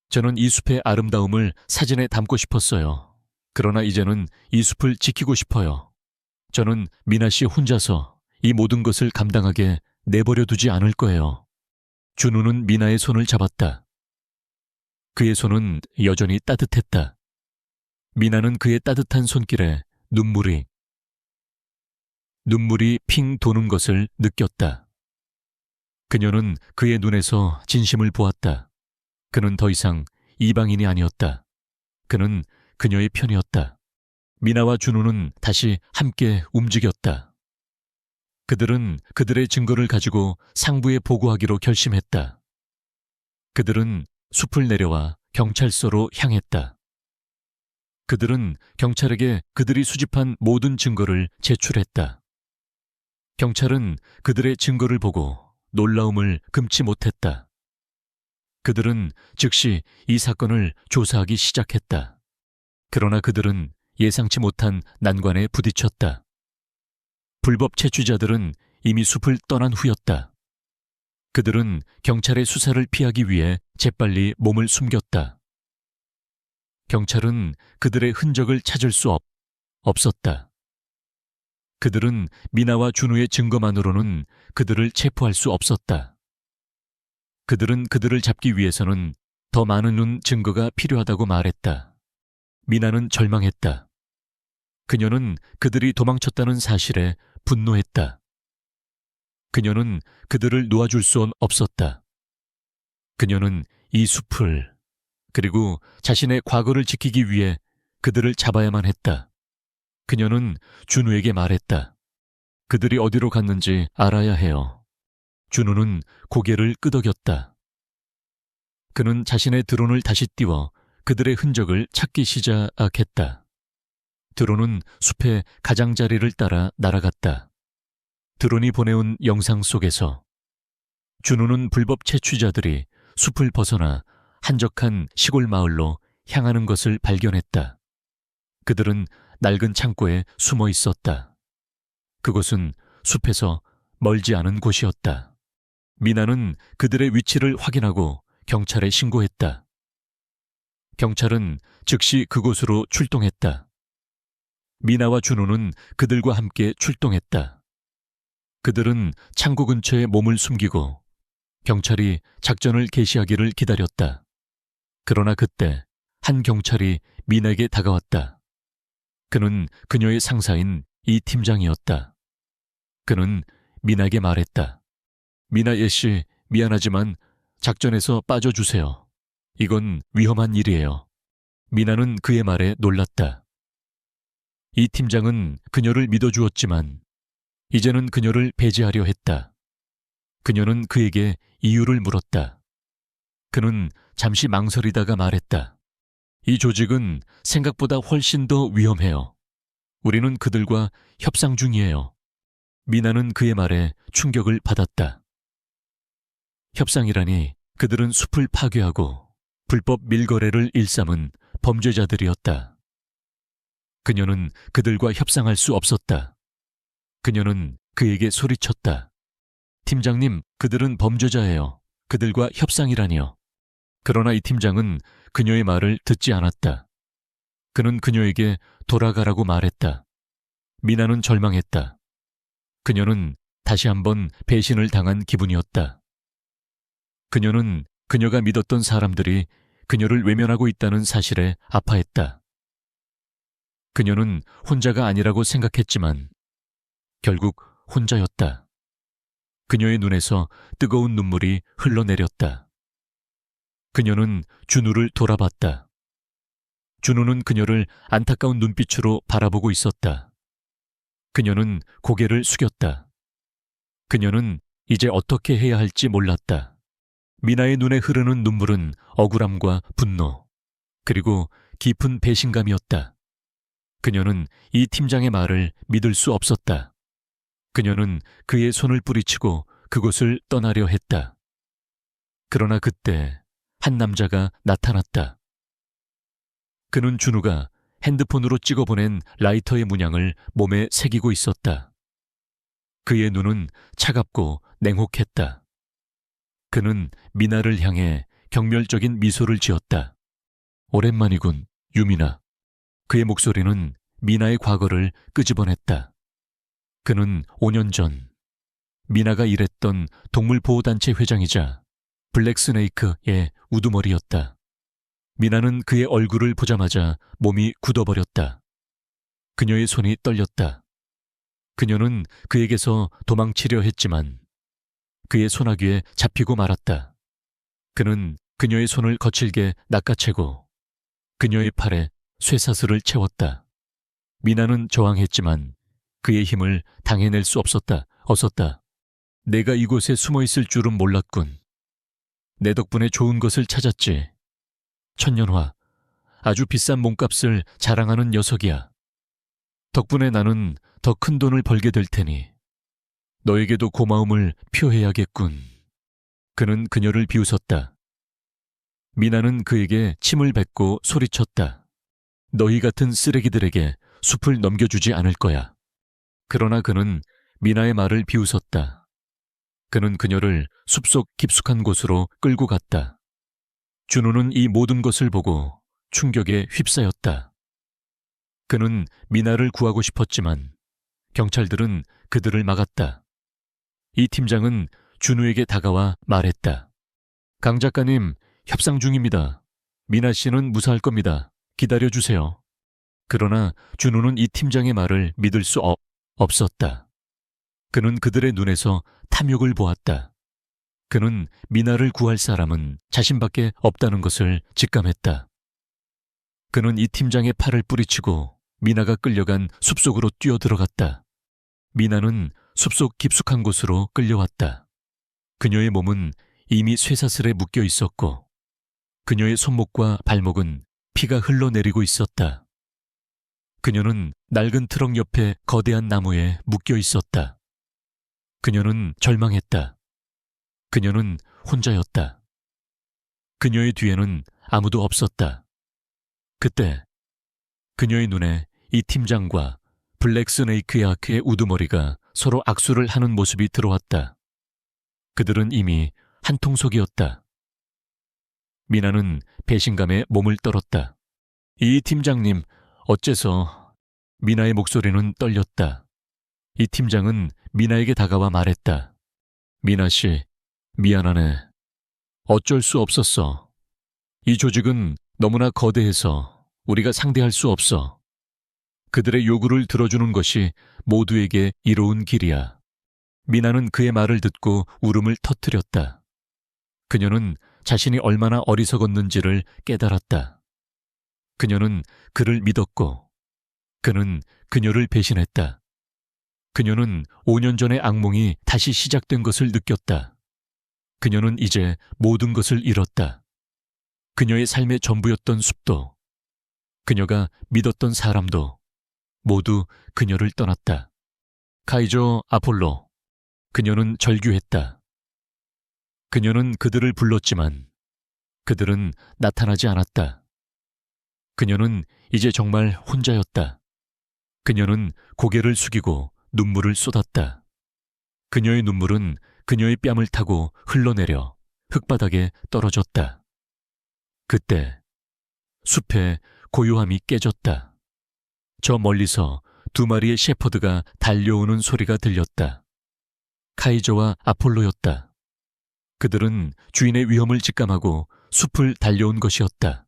저는 이 숲의 아름다움을 사진에 담고 싶었어요. 그러나 이제는 이 숲을 지키고 싶어요. 저는 미나 씨 혼자서 이 모든 것을 감당하게 내버려 두지 않을 거예요. 준우는 미나의 손을 잡았다. 그의 손은 여전히 따뜻했다. 미나는 그의 따뜻한 손길에 눈물이 핑 도는 것을 느꼈다. 그녀는 그의 눈에서 진심을 보았다. 그는 더 이상 이방인이 아니었다. 그는 그녀의 편이었다. 미나와 준우는 다시 함께 움직였다. 그들은 그들의 증거를 가지고 상부에 보고하기로 결심했다. 그들은 숲을 내려와 경찰서로 향했다. 그들은 경찰에게 그들이 수집한 모든 증거를 제출했다. 경찰은 그들의 증거를 보고 놀라움을 금치 못했다. 그들은 즉시 이 사건을 조사하기 시작했다. 그러나 그들은 예상치 못한 난관에 부딪혔다. 불법 채취자들은 이미 숲을 떠난 후였다. 그들은 경찰의 수사를 피하기 위해 재빨리 몸을 숨겼다. 경찰은 그들의 흔적을 찾을 수 없었다. 그들은 미나와 준우의 증거만으로는 그들을 체포할 수 없었다. 그들은 그들을 잡기 위해서는 더 많은 증거가 필요하다고 말했다. 미나는 절망했다. 그녀는 그들이 도망쳤다는 사실에 분노했다. 그녀는 그들을 놓아줄 수 없었다. 그녀는 이 숲을 그리고 자신의 과거를 지키기 위해 그들을 잡아야만 했다. 그녀는 준우에게 말했다. 그들이 어디로 갔는지 알아야 해요. 준우는 고개를 끄덕였다. 그는 자신의 드론을 다시 띄워 그들의 흔적을 찾기 시작했다. 드론은 숲의 가장자리를 따라 날아갔다. 드론이 보내온 영상 속에서 준우는 불법 채취자들이 숲을 벗어나 한적한 시골 마을로 향하는 것을 발견했다. 그들은 낡은 창고에 숨어 있었다. 그곳은 숲에서 멀지 않은 곳이었다. 미나는 그들의 위치를 확인하고 경찰에 신고했다. 경찰은 즉시 그곳으로 출동했다. 미나와 준우는 그들과 함께 출동했다. 그들은 창고 근처에 몸을 숨기고 경찰이 작전을 개시하기를 기다렸다. 그러나 그때 한 경찰이 미나에게 다가왔다. 그는 그녀의 상사인 이 팀장이었다. 그는 미나에게 말했다. 미나 예씨, 미안하지만 작전에서 빠져주세요. 이건 위험한 일이에요. 미나는 그의 말에 놀랐다. 이 팀장은 그녀를 믿어주었지만 이제는 그녀를 배제하려 했다. 그녀는 그에게 이유를 물었다. 그는 잠시 망설이다가 말했다. 이 조직은 생각보다 훨씬 더 위험해요. 우리는 그들과 협상 중이에요. 미나는 그의 말에 충격을 받았다. 협상이라니 그들은 숲을 파괴하고 불법 밀거래를 일삼은 범죄자들이었다. 그녀는 그들과 협상할 수 없었다. 그녀는 그에게 소리쳤다. 팀장님, 그들은 범죄자예요. 그들과 협상이라니요. 그러나 이 팀장은 그녀의 말을 듣지 않았다. 그는 그녀에게 돌아가라고 말했다. 미나는 절망했다. 그녀는 다시 한번 배신을 당한 기분이었다. 그녀는 그녀가 믿었던 사람들이 그녀를 외면하고 있다는 사실에 아파했다. 그녀는 혼자가 아니라고 생각했지만 결국 혼자였다. 그녀의 눈에서 뜨거운 눈물이 흘러내렸다. 그녀는 준우를 돌아봤다. 준우는 그녀를 안타까운 눈빛으로 바라보고 있었다. 그녀는 고개를 숙였다. 그녀는 이제 어떻게 해야 할지 몰랐다. 미나의 눈에 흐르는 눈물은 억울함과 분노, 그리고 깊은 배신감이었다. 그녀는 이 팀장의 말을 믿을 수 없었다. 그녀는 그의 손을 뿌리치고 그곳을 떠나려 했다. 그러나 그때 한 남자가 나타났다. 그는 준우가 핸드폰으로 찍어보낸 라이터의 문양을 몸에 새기고 있었다. 그의 눈은 차갑고 냉혹했다. 그는 미나를 향해 경멸적인 미소를 지었다. 오랜만이군, 유미나. 그의 목소리는 미나의 과거를 끄집어냈다. 그는 5년 전 미나가 일했던 동물보호단체 회장이자 블랙스네이크의 우두머리였다. 미나는 그의 얼굴을 보자마자 몸이 굳어버렸다. 그녀의 손이 떨렸다. 그녀는 그에게서 도망치려 했지만 그의 소나귀에 잡히고 말았다. 그는 그녀의 손을 거칠게 낚아채고 그녀의 팔에 쇠사슬을 채웠다. 미나는 저항했지만 그의 힘을 당해낼 수 없었다. 어섰다. 내가 이곳에 숨어 있을 줄은 몰랐군. 내 덕분에 좋은 것을 찾았지. 천년화, 아주 비싼 몸값을 자랑하는 녀석이야. 덕분에 나는 더 큰 돈을 벌게 될 테니 너에게도 고마움을 표해야겠군. 그는 그녀를 비웃었다. 미나는 그에게 침을 뱉고 소리쳤다. 너희 같은 쓰레기들에게 숲을 넘겨주지 않을 거야. 그러나 그는 미나의 말을 비웃었다. 그는 그녀를 숲속 깊숙한 곳으로 끌고 갔다. 준우는 이 모든 것을 보고 충격에 휩싸였다. 그는 미나를 구하고 싶었지만 경찰들은 그들을 막았다. 이 팀장은 준우에게 다가와 말했다. 강 작가님, 협상 중입니다. 미나 씨는 무사할 겁니다. 기다려주세요. 그러나 준우는 이 팀장의 말을 믿을 수 없었다. 그는 그들의 눈에서 탐욕을 보았다. 그는 미나를 구할 사람은 자신밖에 없다는 것을 직감했다. 그는 이 팀장의 팔을 뿌리치고 미나가 끌려간 숲속으로 뛰어들어갔다. 미나는 숲속 깊숙한 곳으로 끌려왔다. 그녀의 몸은 이미 쇠사슬에 묶여 있었고 그녀의 손목과 발목은 피가 흘러내리고 있었다. 그녀는 낡은 트럭 옆에 거대한 나무에 묶여 있었다. 그녀는 절망했다. 그녀는 혼자였다. 그녀의 뒤에는 아무도 없었다. 그때 그녀의 눈에 이 팀장과 블랙스네이크의 그의 우두머리가 서로 악수를 하는 모습이 들어왔다. 그들은 이미 한통속이었다. 미나는 배신감에 몸을 떨었다. 이 팀장님, 어째서... 미나의 목소리는 떨렸다. 이 팀장은 미나에게 다가와 말했다. 미나 씨, 미안하네. 어쩔 수 없었어. 이 조직은 너무나 거대해서 우리가 상대할 수 없어. 그들의 요구를 들어주는 것이 모두에게 이로운 길이야. 미나는 그의 말을 듣고 울음을 터뜨렸다. 그녀는 자신이 얼마나 어리석었는지를 깨달았다. 그녀는 그를 믿었고 그는 그녀를 배신했다. 그녀는 5년 전의 악몽이 다시 시작된 것을 느꼈다. 그녀는 이제 모든 것을 잃었다. 그녀의 삶의 전부였던 숲도, 그녀가 믿었던 사람도 모두 그녀를 떠났다. 카이저 아폴로, 그녀는 절규했다. 그녀는 그들을 불렀지만 그들은 나타나지 않았다. 그녀는 이제 정말 혼자였다. 그녀는 고개를 숙이고 눈물을 쏟았다. 그녀의 눈물은 그녀의 뺨을 타고 흘러내려 흙바닥에 떨어졌다. 그때 숲의 고요함이 깨졌다. 저 멀리서 두 마리의 shepherd가 달려오는 소리가 들렸다. 카이저와 아폴로였다. 그들은 주인의 위험을 직감하고 숲을 달려온 것이었다.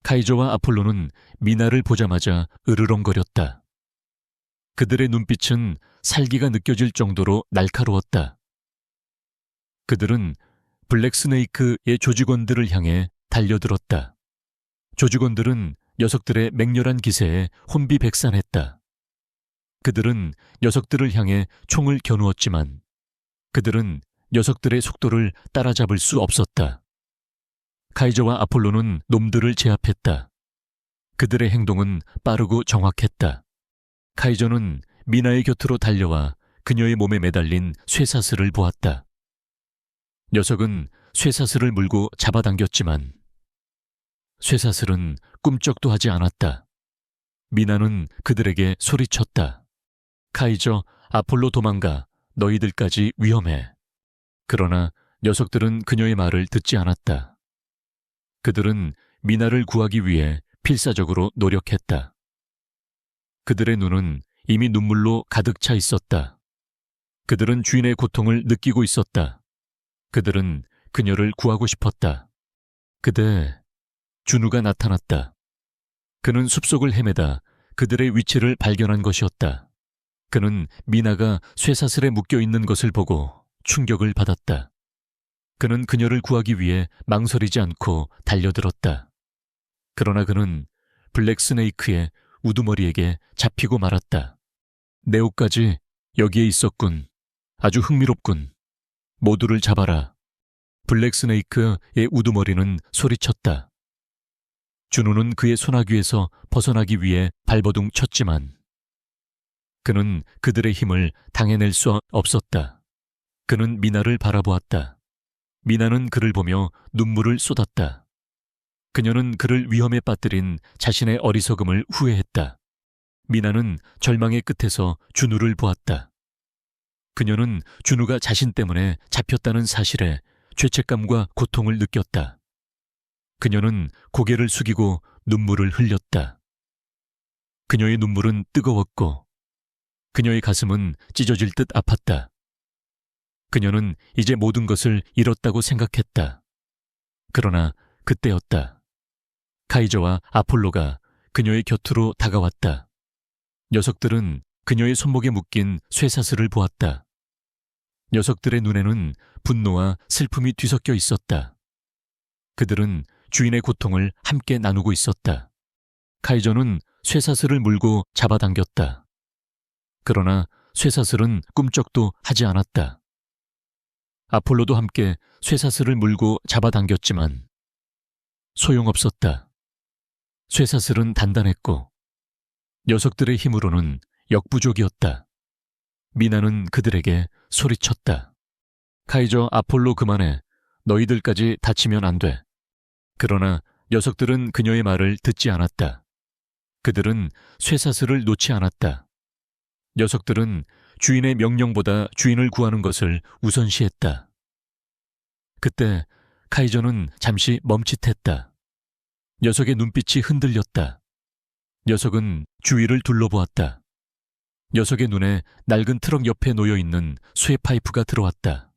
카이저와 아폴로는 미나를 보자마자 으르렁거렸다. 그들의 눈빛은 살기가 느껴질 정도로 날카로웠다. 그들은 블랙스네이크의 조직원들을 향해 달려들었다. 조직원들은 녀석들의 맹렬한 기세에 혼비백산했다. 그들은 녀석들을 향해 총을 겨누었지만 그들은 녀석들의 속도를 따라잡을 수 없었다. 카이저와 아폴로는 놈들을 제압했다. 그들의 행동은 빠르고 정확했다. 카이저는 미나의 곁으로 달려와 그녀의 몸에 매달린 쇠사슬을 보았다. 녀석은 쇠사슬을 물고 잡아당겼지만 쇠사슬은 꿈쩍도 하지 않았다. 미나는 그들에게 소리쳤다. 카이저, 아폴로 도망가. 너희들까지 위험해. 그러나 녀석들은 그녀의 말을 듣지 않았다. 그들은 미나를 구하기 위해 필사적으로 노력했다. 그들의 눈은 이미 눈물로 가득 차 있었다. 그들은 주인의 고통을 느끼고 있었다. 그들은 그녀를 구하고 싶었다. 그때 준우가 나타났다. 그는 숲속을 헤매다 그들의 위치를 발견한 것이었다. 그는 미나가 쇠사슬에 묶여 있는 것을 보고 충격을 받았다. 그는 그녀를 구하기 위해 망설이지 않고 달려들었다. 그러나 그는 블랙스네이크의 우두머리에게 잡히고 말았다. 내 옷까지 여기에 있었군. 아주 흥미롭군. 모두를 잡아라. 블랙스네이크의 우두머리는 소리쳤다. 준우는 그의 소나귀에서 벗어나기 위해 발버둥 쳤지만 그는 그들의 힘을 당해낼 수 없었다. 그는 미나를 바라보았다. 미나는 그를 보며 눈물을 쏟았다. 그녀는 그를 위험에 빠뜨린 자신의 어리석음을 후회했다. 미나는 절망의 끝에서 준우를 보았다. 그녀는 준우가 자신 때문에 잡혔다는 사실에 죄책감과 고통을 느꼈다. 그녀는 고개를 숙이고 눈물을 흘렸다. 그녀의 눈물은 뜨거웠고 그녀의 가슴은 찢어질 듯 아팠다. 그녀는 이제 모든 것을 잃었다고 생각했다. 그러나 그때였다. 카이저와 아폴로가 그녀의 곁으로 다가왔다. 녀석들은 그녀의 손목에 묶인 쇠사슬을 보았다. 녀석들의 눈에는 분노와 슬픔이 뒤섞여 있었다. 그들은 주인의 고통을 함께 나누고 있었다. 카이저는 쇠사슬을 물고 잡아당겼다. 그러나 쇠사슬은 꿈쩍도 하지 않았다. 아폴로도 함께 쇠사슬을 물고 잡아당겼지만 소용없었다. 쇠사슬은 단단했고 녀석들의 힘으로는 역부족이었다. 미나는 그들에게 소리쳤다. 카이저, 아폴로 그만해. 너희들까지 다치면 안 돼. 그러나 녀석들은 그녀의 말을 듣지 않았다. 그들은 쇠사슬을 놓지 않았다. 녀석들은 주인의 명령보다 주인을 구하는 것을 우선시했다. 그때 카이저는 잠시 멈칫했다. 녀석의 눈빛이 흔들렸다. 녀석은 주위를 둘러보았다. 녀석의 눈에 낡은 트럭 옆에 놓여있는 쇠파이프가 들어왔다.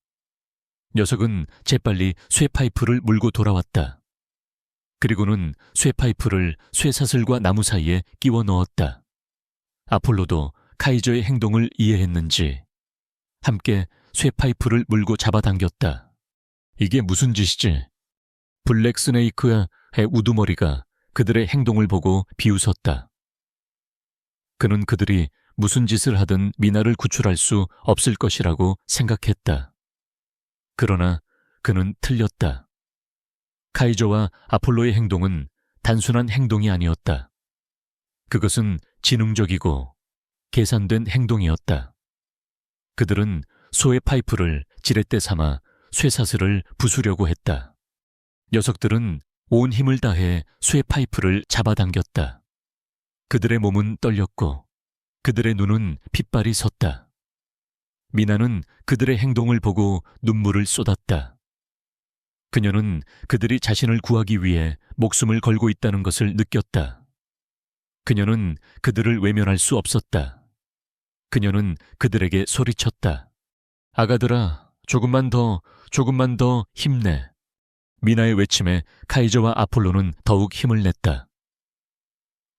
녀석은 재빨리 쇠파이프를 물고 돌아왔다. 그리고는 쇠파이프를 쇠사슬과 나무 사이에 끼워 넣었다. 아폴로도 카이저의 행동을 이해했는지 함께 쇠파이프를 물고 잡아당겼다. 이게 무슨 짓이지? 블랙스네이크의 우두머리가 그들의 행동을 보고 비웃었다. 그는 그들이 무슨 짓을 하든 미나를 구출할 수 없을 것이라고 생각했다. 그러나 그는 틀렸다. 카이저와 아폴로의 행동은 단순한 행동이 아니었다. 그것은 지능적이고 계산된 행동이었다. 그들은 소의 파이프를 지렛대 삼아 쇠사슬을 부수려고 했다. 녀석들은 온 힘을 다해 쇠 파이프를 잡아당겼다. 그들의 몸은 떨렸고 그들의 눈은 핏발이 섰다. 미나는 그들의 행동을 보고 눈물을 쏟았다. 그녀는 그들이 자신을 구하기 위해 목숨을 걸고 있다는 것을 느꼈다. 그녀는 그들을 외면할 수 없었다. 그녀는 그들에게 소리쳤다. 아가들아, 조금만 더 힘내. 미나의 외침에 카이저와 아폴로는 더욱 힘을 냈다.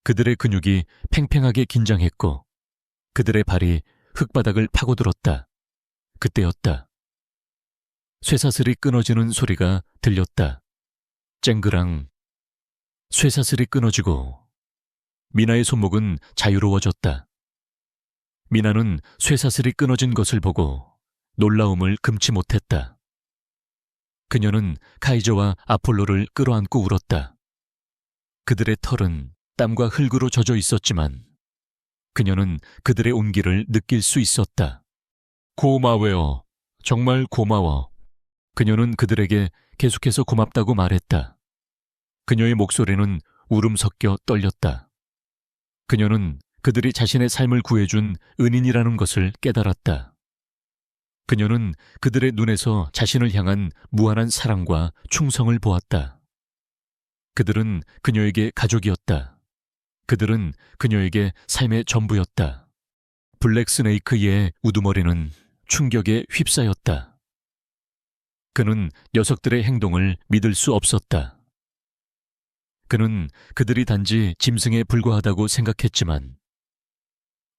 그들의 근육이 팽팽하게 긴장했고 그들의 발이 흙바닥을 파고들었다. 그때였다. 쇠사슬이 끊어지는 소리가 들렸다. 쨍그랑. 쇠사슬이 끊어지고 미나의 손목은 자유로워졌다. 미나는 쇠사슬이 끊어진 것을 보고 놀라움을 금치 못했다. 그녀는 카이저와 아폴로를 끌어안고 울었다. 그들의 털은 땀과 흙으로 젖어 있었지만 그녀는 그들의 온기를 느낄 수 있었다. 고마워요. 정말 고마워. 그녀는 그들에게 계속해서 고맙다고 말했다. 그녀의 목소리는 울음 섞여 떨렸다. 그녀는 그들이 자신의 삶을 구해준 은인이라는 것을 깨달았다. 그녀는 그들의 눈에서 자신을 향한 무한한 사랑과 충성을 보았다. 그들은 그녀에게 가족이었다. 그들은 그녀에게 삶의 전부였다. 블랙스네이크의 우두머리는 충격에 휩싸였다. 그는 녀석들의 행동을 믿을 수 없었다. 그는 그들이 단지 짐승에 불과하다고 생각했지만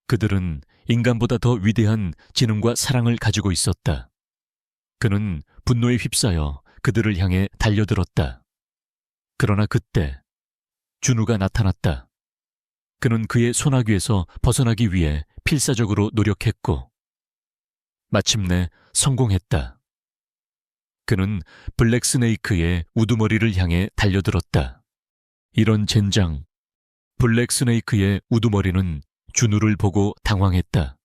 그들은 인간보다 더 위대한 지능과 사랑을 가지고 있었다. 그는 분노에 휩싸여 그들을 향해 달려들었다. 그러나 그때 준우가 나타났다. 그는 그의 소나귀에서 벗어나기 위해 필사적으로 노력했고 마침내 성공했다. 그는 블랙스네이크의 우두머리를 향해 달려들었다. 이런 젠장. 블랙스네이크의 우두머리는 준우를 보고 당황했다.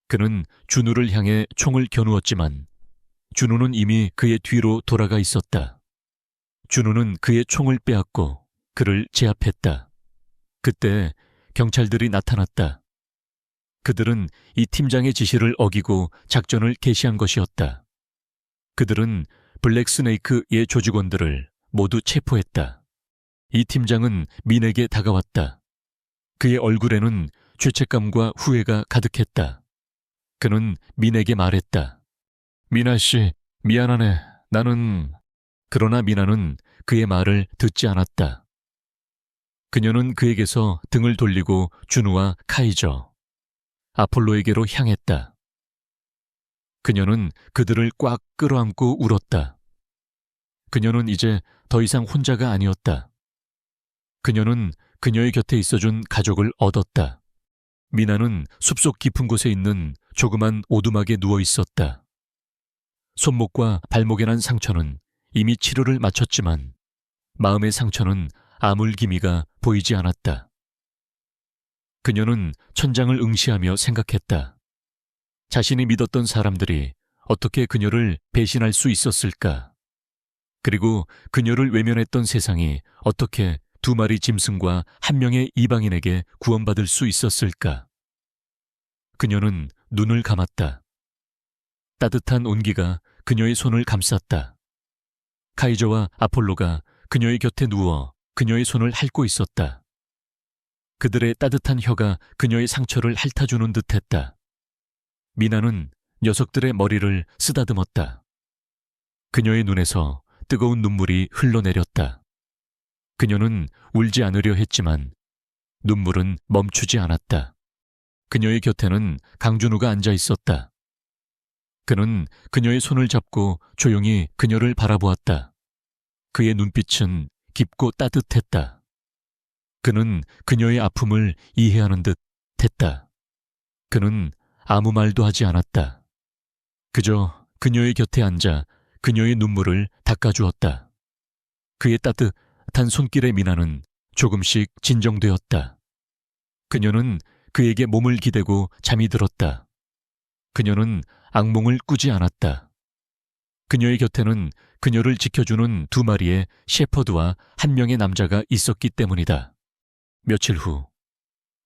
그는 준우를 향해 총을 겨누었지만 준우는 이미 그의 뒤로 돌아가 있었다. 준우는 그의 총을 빼앗고 그를 제압했다. 그때 경찰들이 나타났다. 그들은 이 팀장의 지시를 어기고 작전을 개시한 것이었다. 그들은 블랙스네이크의 조직원들을 모두 체포했다. 이 팀장은 민에게 다가왔다. 그의 얼굴에는 죄책감과 후회가 가득했다. 그는 민에게 말했다. 미나 씨, 미안하네. 그러나 미나는 그의 말을 듣지 않았다. 그녀는 그에게서 등을 돌리고 준우와 카이저, 아폴로에게로 향했다. 그녀는 그들을 꽉 끌어안고 울었다. 그녀는 이제 더 이상 혼자가 아니었다. 그녀는 그녀의 곁에 있어준 가족을 얻었다. 미나는 숲속 깊은 곳에 있는 조그만 오두막에 누워 있었다. 손목과 발목에 난 상처는 이미 치료를 마쳤지만 마음의 상처는 아물 기미가 보이지 않았다. 그녀는 천장을 응시하며 생각했다. 자신이 믿었던 사람들이 어떻게 그녀를 배신할 수 있었을까? 그리고 그녀를 외면했던 세상이 어떻게 두 마리 짐승과 한 명의 이방인에게 구원받을 수 있었을까? 그녀는 눈을 감았다. 따뜻한 온기가 그녀의 손을 감쌌다. 카이저와 아폴로가 그녀의 곁에 누워 그녀의 손을 핥고 있었다. 그들의 따뜻한 혀가 그녀의 상처를 핥아주는 듯했다. 미나는 녀석들의 머리를 쓰다듬었다. 그녀의 눈에서 뜨거운 눈물이 흘러내렸다. 그녀는 울지 않으려 했지만 눈물은 멈추지 않았다. 그녀의 곁에는 강준우가 앉아 있었다. 그는 그녀의 손을 잡고 조용히 그녀를 바라보았다. 그의 눈빛은 깊고 따뜻했다. 그는 그녀의 아픔을 이해하는 듯 했다. 그는 아무 말도 하지 않았다. 그저 그녀의 곁에 앉아 그녀의 눈물을 닦아주었다. 그의 따뜻한 손길의 미나는 조금씩 진정되었다. 그녀는 그에게 몸을 기대고 잠이 들었다. 그녀는 악몽을 꾸지 않았다. 그녀의 곁에는 그녀를 지켜주는 2마리의 셰퍼드와 1명의 남자가 있었기 때문이다. 며칠 후,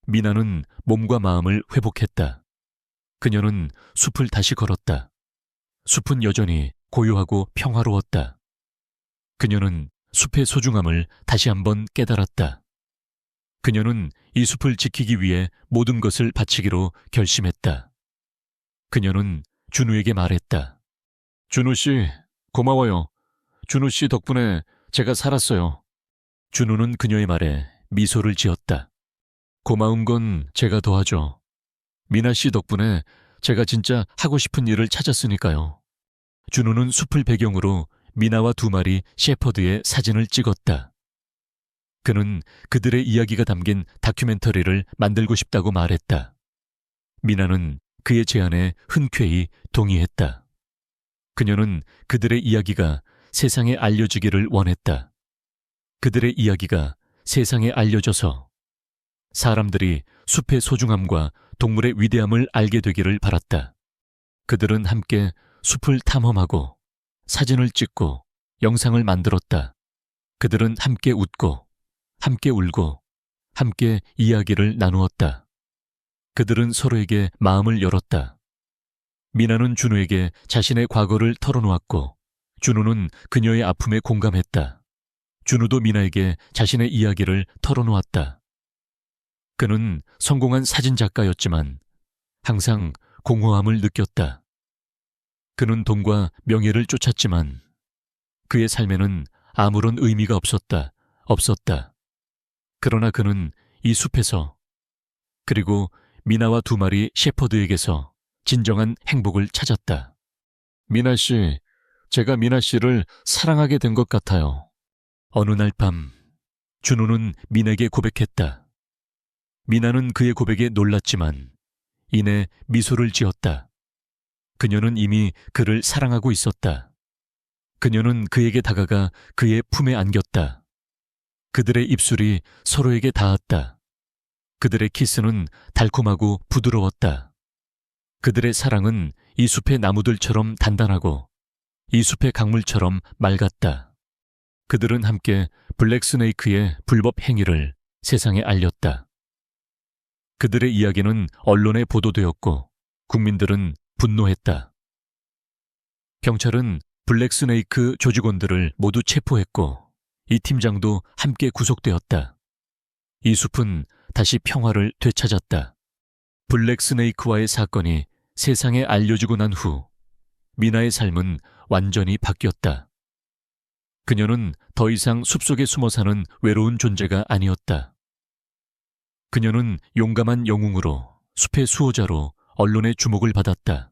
미나는 몸과 마음을 회복했다. 그녀는 숲을 다시 걸었다. 숲은 여전히 고요하고 평화로웠다. 그녀는 숲의 소중함을 다시 한번 깨달았다. 그녀는 이 숲을 지키기 위해 모든 것을 바치기로 결심했다. 그녀는 준우에게 말했다. 준우 씨, 고마워요. 준우 씨 덕분에 제가 살았어요. 준우는 그녀의 말에 미소를 지었다. 고마운 건 제가 더하죠. 미나 씨 덕분에 제가 진짜 하고 싶은 일을 찾았으니까요. 준우는 숲을 배경으로 미나와 2마리 셰퍼드의 사진을 찍었다. 그는 그들의 이야기가 담긴 다큐멘터리를 만들고 싶다고 말했다. 미나는 그의 제안에 흔쾌히 동의했다. 그녀는 그들의 이야기가 세상에 알려지기를 원했다. 그들의 이야기가 세상에 알려져서 사람들이 숲의 소중함과 동물의 위대함을 알게 되기를 바랐다. 그들은 함께 숲을 탐험하고 사진을 찍고 영상을 만들었다. 그들은 함께 웃고 함께 울고 함께 이야기를 나누었다. 그들은 서로에게 마음을 열었다. 미나는 준우에게 자신의 과거를 털어놓았고 준우는 그녀의 아픔에 공감했다. 준우도 미나에게 자신의 이야기를 털어놓았다. 그는 성공한 사진작가였지만 항상 공허함을 느꼈다. 그는 돈과 명예를 쫓았지만 그의 삶에는 아무런 의미가 없었다. 그러나 그는 이 숲에서 그리고 미나와 2마리 셰퍼드에게서 진정한 행복을 찾았다. 미나 씨, 제가 미나 씨를 사랑하게 된 것 같아요. 어느 날 밤, 준우는 미나에게 고백했다. 미나는 그의 고백에 놀랐지만 이내 미소를 지었다. 그녀는 이미 그를 사랑하고 있었다. 그녀는 그에게 다가가 그의 품에 안겼다. 그들의 입술이 서로에게 닿았다. 그들의 키스는 달콤하고 부드러웠다. 그들의 사랑은 이 숲의 나무들처럼 단단하고 이 숲의 강물처럼 맑았다. 그들은 함께 블랙스네이크의 불법 행위를 세상에 알렸다. 그들의 이야기는 언론에 보도되었고 국민들은 분노했다. 경찰은 블랙스네이크 조직원들을 모두 체포했고 이 팀장도 함께 구속되었다. 이 숲은 다시 평화를 되찾았다. 블랙스네이크와의 사건이 세상에 알려지고 난 후 미나의 삶은 완전히 바뀌었다. 그녀는 더 이상 숲속에 숨어 사는 외로운 존재가 아니었다. 그녀는 용감한 영웅으로 숲의 수호자로 언론의 주목을 받았다.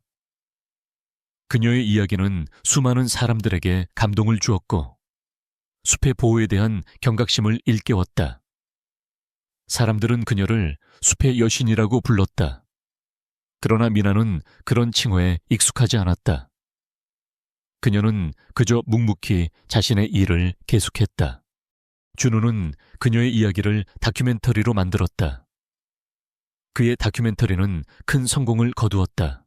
그녀의 이야기는 수많은 사람들에게 감동을 주었고 숲의 보호에 대한 경각심을 일깨웠다. 사람들은 그녀를 숲의 여신이라고 불렀다. 그러나 미나는 그런 칭호에 익숙하지 않았다. 그녀는 그저 묵묵히 자신의 일을 계속했다. 준우는 그녀의 이야기를 다큐멘터리로 만들었다. 그의 다큐멘터리는 큰 성공을 거두었다.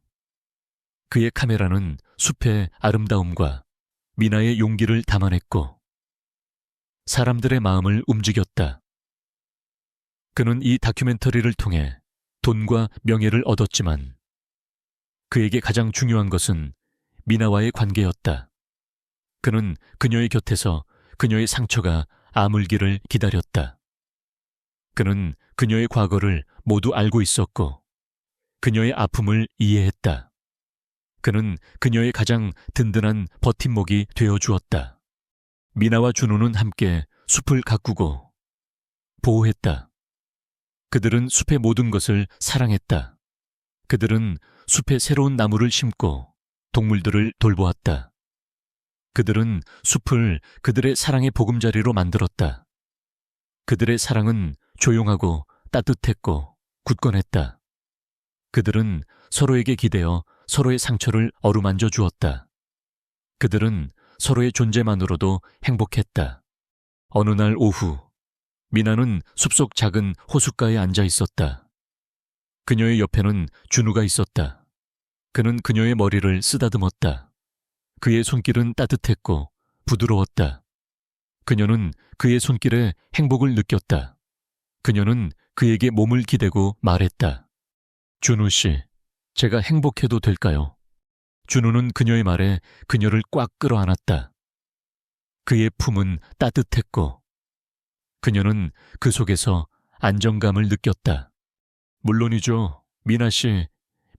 그의 카메라는 숲의 아름다움과 미나의 용기를 담아냈고 사람들의 마음을 움직였다. 그는 이 다큐멘터리를 통해 돈과 명예를 얻었지만 그에게 가장 중요한 것은 미나와의 관계였다. 그는 그녀의 곁에서 그녀의 상처가 아물기를 기다렸다. 그는 그녀의 과거를 모두 알고 있었고 그녀의 아픔을 이해했다. 그는 그녀의 가장 든든한 버팀목이 되어주었다. 미나와 준우는 함께 숲을 가꾸고 보호했다. 그들은 숲의 모든 것을 사랑했다. 그들은 숲에 새로운 나무를 심고 동물들을 돌보았다. 그들은 숲을 그들의 사랑의 보금자리로 만들었다. 그들의 사랑은 조용하고 따뜻했고 굳건했다. 그들은 서로에게 기대어 서로의 상처를 어루만져 주었다. 그들은 서로의 존재만으로도 행복했다. 어느 날 오후, 미나는 숲속 작은 호숫가에 앉아 있었다. 그녀의 옆에는 준우가 있었다. 그는 그녀의 머리를 쓰다듬었다. 그의 손길은 따뜻했고 부드러웠다. 그녀는 그의 손길에 행복을 느꼈다. 그녀는 그에게 몸을 기대고 말했다. 준우 씨, 제가 행복해도 될까요? 준우는 그녀의 말에 그녀를 꽉 끌어안았다. 그의 품은 따뜻했고 그녀는 그 속에서 안정감을 느꼈다. 물론이죠. 미나 씨.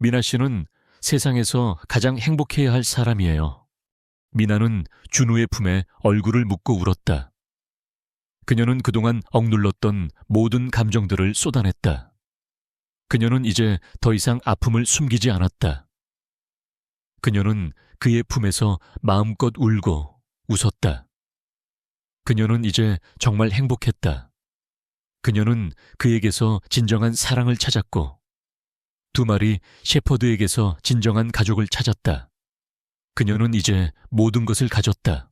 미나 씨는 세상에서 가장 행복해야 할 사람이에요. 미나는 준우의 품에 얼굴을 묻고 울었다. 그녀는 그동안 억눌렀던 모든 감정들을 쏟아냈다. 그녀는 이제 더 이상 아픔을 숨기지 않았다. 그녀는 그의 품에서 마음껏 울고 웃었다. 그녀는 이제 정말 행복했다. 그녀는 그에게서 진정한 사랑을 찾았고 두 마리 셰퍼드에게서 진정한 가족을 찾았다. 그녀는 이제 모든 것을 가졌다.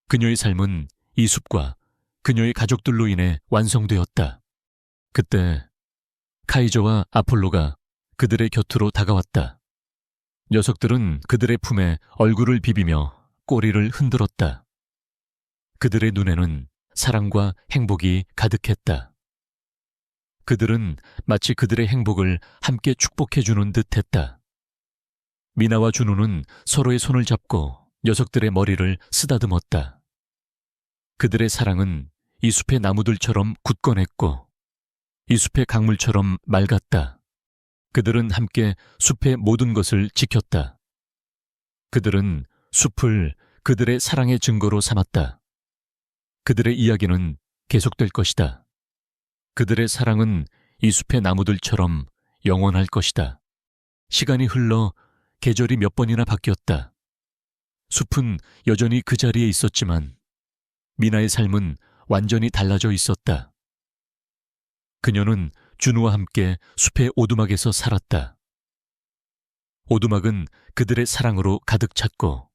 그녀의 삶은 이 숲과 그녀의 가족들로 인해 완성되었다. 그때 카이저와 아폴로가 그들의 곁으로 다가왔다. 녀석들은 그들의 품에 얼굴을 비비며 꼬리를 흔들었다. 그들의 눈에는 사랑과 행복이 가득했다. 그들은 마치 그들의 행복을 함께 축복해주는 듯 했다. 미나와 준우는 서로의 손을 잡고 녀석들의 머리를 쓰다듬었다. 그들의 사랑은 이 숲의 나무들처럼 굳건했고 이 숲의 강물처럼 맑았다. 그들은 함께 숲의 모든 것을 지켰다. 그들은 숲을 그들의 사랑의 증거로 삼았다. 그들의 이야기는 계속될 것이다. 그들의 사랑은 이 숲의 나무들처럼 영원할 것이다. 시간이 흘러 계절이 몇 번이나 바뀌었다. 숲은 여전히 그 자리에 있었지만 미나의 삶은 완전히 달라져 있었다. 그녀는 준우와 함께 숲의 오두막에서 살았다. 오두막은 그들의 사랑으로 가득 찼고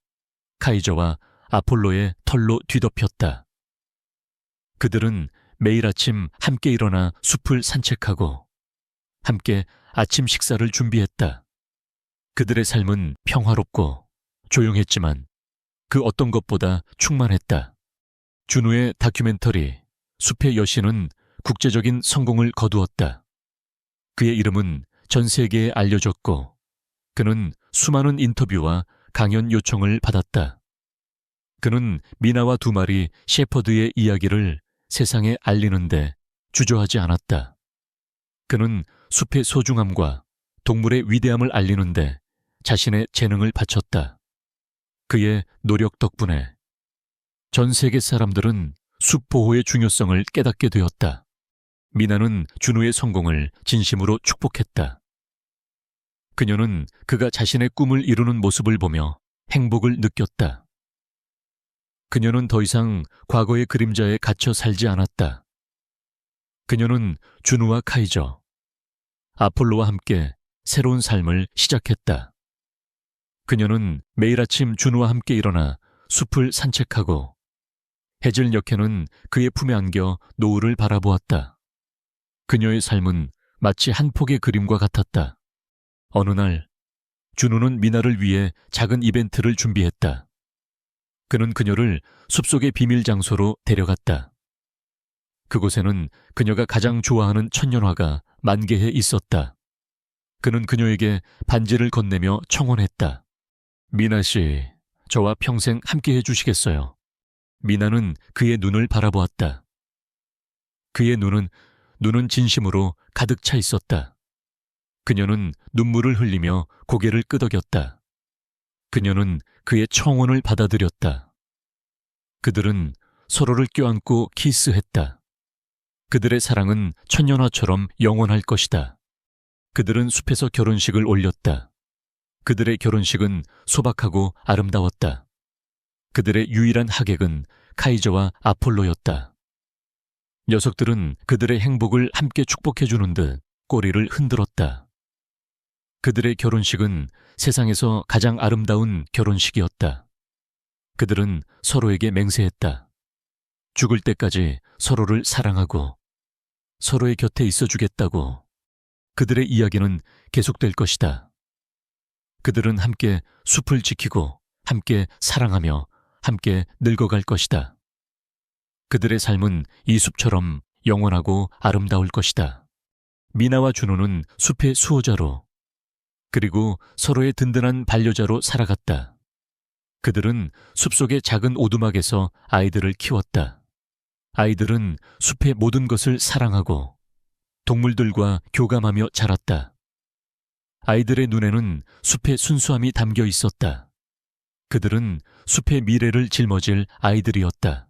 카이저와 아폴로의 털로 뒤덮였다. 그들은 매일 아침 함께 일어나 숲을 산책하고 함께 아침 식사를 준비했다. 그들의 삶은 평화롭고 조용했지만 그 어떤 것보다 충만했다. 준우의 다큐멘터리 숲의 여신은 국제적인 성공을 거두었다. 그의 이름은 전 세계에 알려졌고 그는 수많은 인터뷰와 강연 요청을 받았다. 그는 미나와 두 마리 셰퍼드의 이야기를 세상에 알리는데 주저하지 않았다. 그는 숲의 소중함과 동물의 위대함을 알리는데 자신의 재능을 바쳤다. 그의 노력 덕분에 전 세계 사람들은 숲 보호의 중요성을 깨닫게 되었다. 미나는 준우의 성공을 진심으로 축복했다. 그녀는 그가 자신의 꿈을 이루는 모습을 보며 행복을 느꼈다. 그녀는 더 이상 과거의 그림자에 갇혀 살지 않았다. 그녀는 준우와 카이저, 아폴로와 함께 새로운 삶을 시작했다. 그녀는 매일 아침 준우와 함께 일어나 숲을 산책하고 해질 역해는 그의 품에 안겨 노을을 바라보았다. 그녀의 삶은 마치 한 폭의 그림과 같았다. 어느 날 준우는 미나를 위해 작은 이벤트를 준비했다. 그는 그녀를 숲속의 비밀 장소로 데려갔다. 그곳에는 그녀가 가장 좋아하는 천년화가 만개해 있었다. 그는 그녀에게 반지를 건네며 청혼했다. 미나 씨, 저와 평생 함께 해주시겠어요? 미나는 그의 눈을 바라보았다. 그의 눈은 진심으로 가득 차 있었다. 그녀는 눈물을 흘리며 고개를 끄덕였다. 그녀는 그의 청혼을 받아들였다. 그들은 서로를 껴안고 키스했다. 그들의 사랑은 천년화처럼 영원할 것이다. 그들은 숲에서 결혼식을 올렸다. 그들의 결혼식은 소박하고 아름다웠다. 그들의 유일한 하객은 카이저와 아폴로였다. 녀석들은 그들의 행복을 함께 축복해주는 듯 꼬리를 흔들었다. 그들의 결혼식은 세상에서 가장 아름다운 결혼식이었다. 그들은 서로에게 맹세했다. 죽을 때까지 서로를 사랑하고 서로의 곁에 있어주겠다고 그들의 이야기는 계속될 것이다. 그들은 함께 숲을 지키고 함께 사랑하며 함께 늙어갈 것이다. 그들의 삶은 이 숲처럼 영원하고 아름다울 것이다. 미나와 준호는 숲의 수호자로 그리고 서로의 든든한 반려자로 살아갔다. 그들은 숲속의 작은 오두막에서 아이들을 키웠다. 아이들은 숲의 모든 것을 사랑하고 동물들과 교감하며 자랐다. 아이들의 눈에는 숲의 순수함이 담겨 있었다. 그들은 숲의 미래를 짊어질 아이들이었다.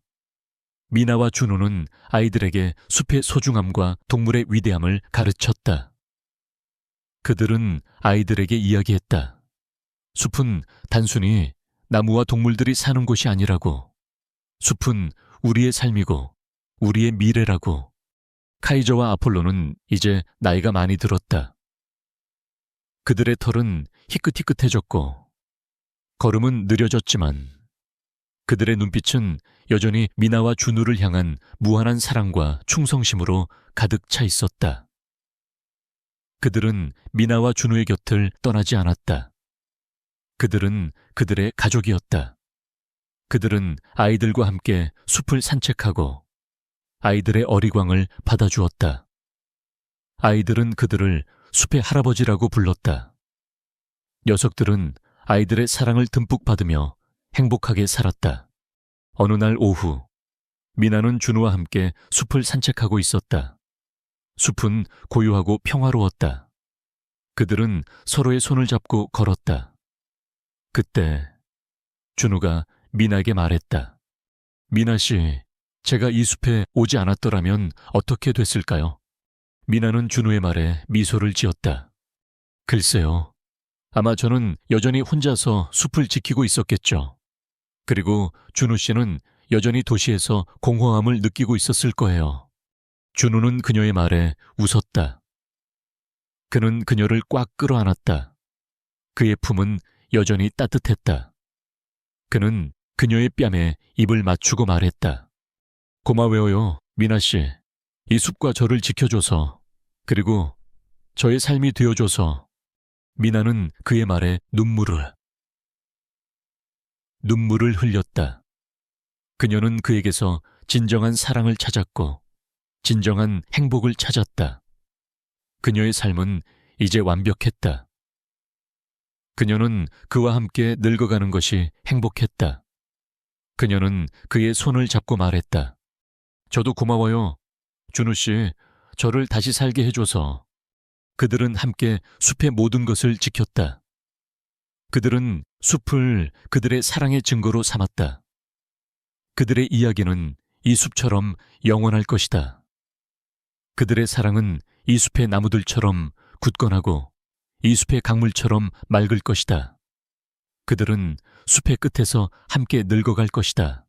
미나와 준호는 아이들에게 숲의 소중함과 동물의 위대함을 가르쳤다. 그들은 아이들에게 이야기했다. 숲은 단순히 나무와 동물들이 사는 곳이 아니라고. 숲은 우리의 삶이고 우리의 미래라고. 카이저와 아폴로는 이제 나이가 많이 들었다. 그들의 털은 희끗희끗해졌고 걸음은 느려졌지만 그들의 눈빛은 여전히 미나와 준우를 향한 무한한 사랑과 충성심으로 가득 차 있었다. 그들은 미나와 준우의 곁을 떠나지 않았다. 그들은 그들의 가족이었다. 그들은 아이들과 함께 숲을 산책하고 아이들의 어리광을 받아주었다. 아이들은 그들을 숲의 할아버지라고 불렀다. 녀석들은 아이들의 사랑을 듬뿍 받으며 행복하게 살았다. 어느 날 오후, 미나는 준우와 함께 숲을 산책하고 있었다. 숲은 고요하고 평화로웠다. 그들은 서로의 손을 잡고 걸었다. 그때 준우가 미나에게 말했다. 미나 씨, 제가 이 숲에 오지 않았더라면 어떻게 됐을까요? 미나는 준우의 말에 미소를 지었다. 글쎄요. 아마 저는 여전히 혼자서 숲을 지키고 있었겠죠. 그리고 준우 씨는 여전히 도시에서 공허함을 느끼고 있었을 거예요. 준우는 그녀의 말에 웃었다. 그는 그녀를 꽉 끌어안았다. 그의 품은 여전히 따뜻했다. 그는 그녀의 뺨에 입을 맞추고 말했다. 고마워요, 미나 씨. 이 숲과 저를 지켜줘서, 그리고 저의 삶이 되어줘서. 미나는 그의 말에 눈물을 흘렸다. 그녀는 그에게서 진정한 사랑을 찾았고 진정한 행복을 찾았다. 그녀의 삶은 이제 완벽했다. 그녀는 그와 함께 늙어가는 것이 행복했다. 그녀는 그의 손을 잡고 말했다. 저도 고마워요. 준우 씨, 저를 다시 살게 해줘서. 그들은 함께 숲의 모든 것을 지켰다. 그들은 숲을 그들의 사랑의 증거로 삼았다. 그들의 이야기는 이 숲처럼 영원할 것이다. 그들의 사랑은 이 숲의 나무들처럼 굳건하고 이 숲의 강물처럼 맑을 것이다. 그들은 숲의 끝에서 함께 늙어갈 것이다.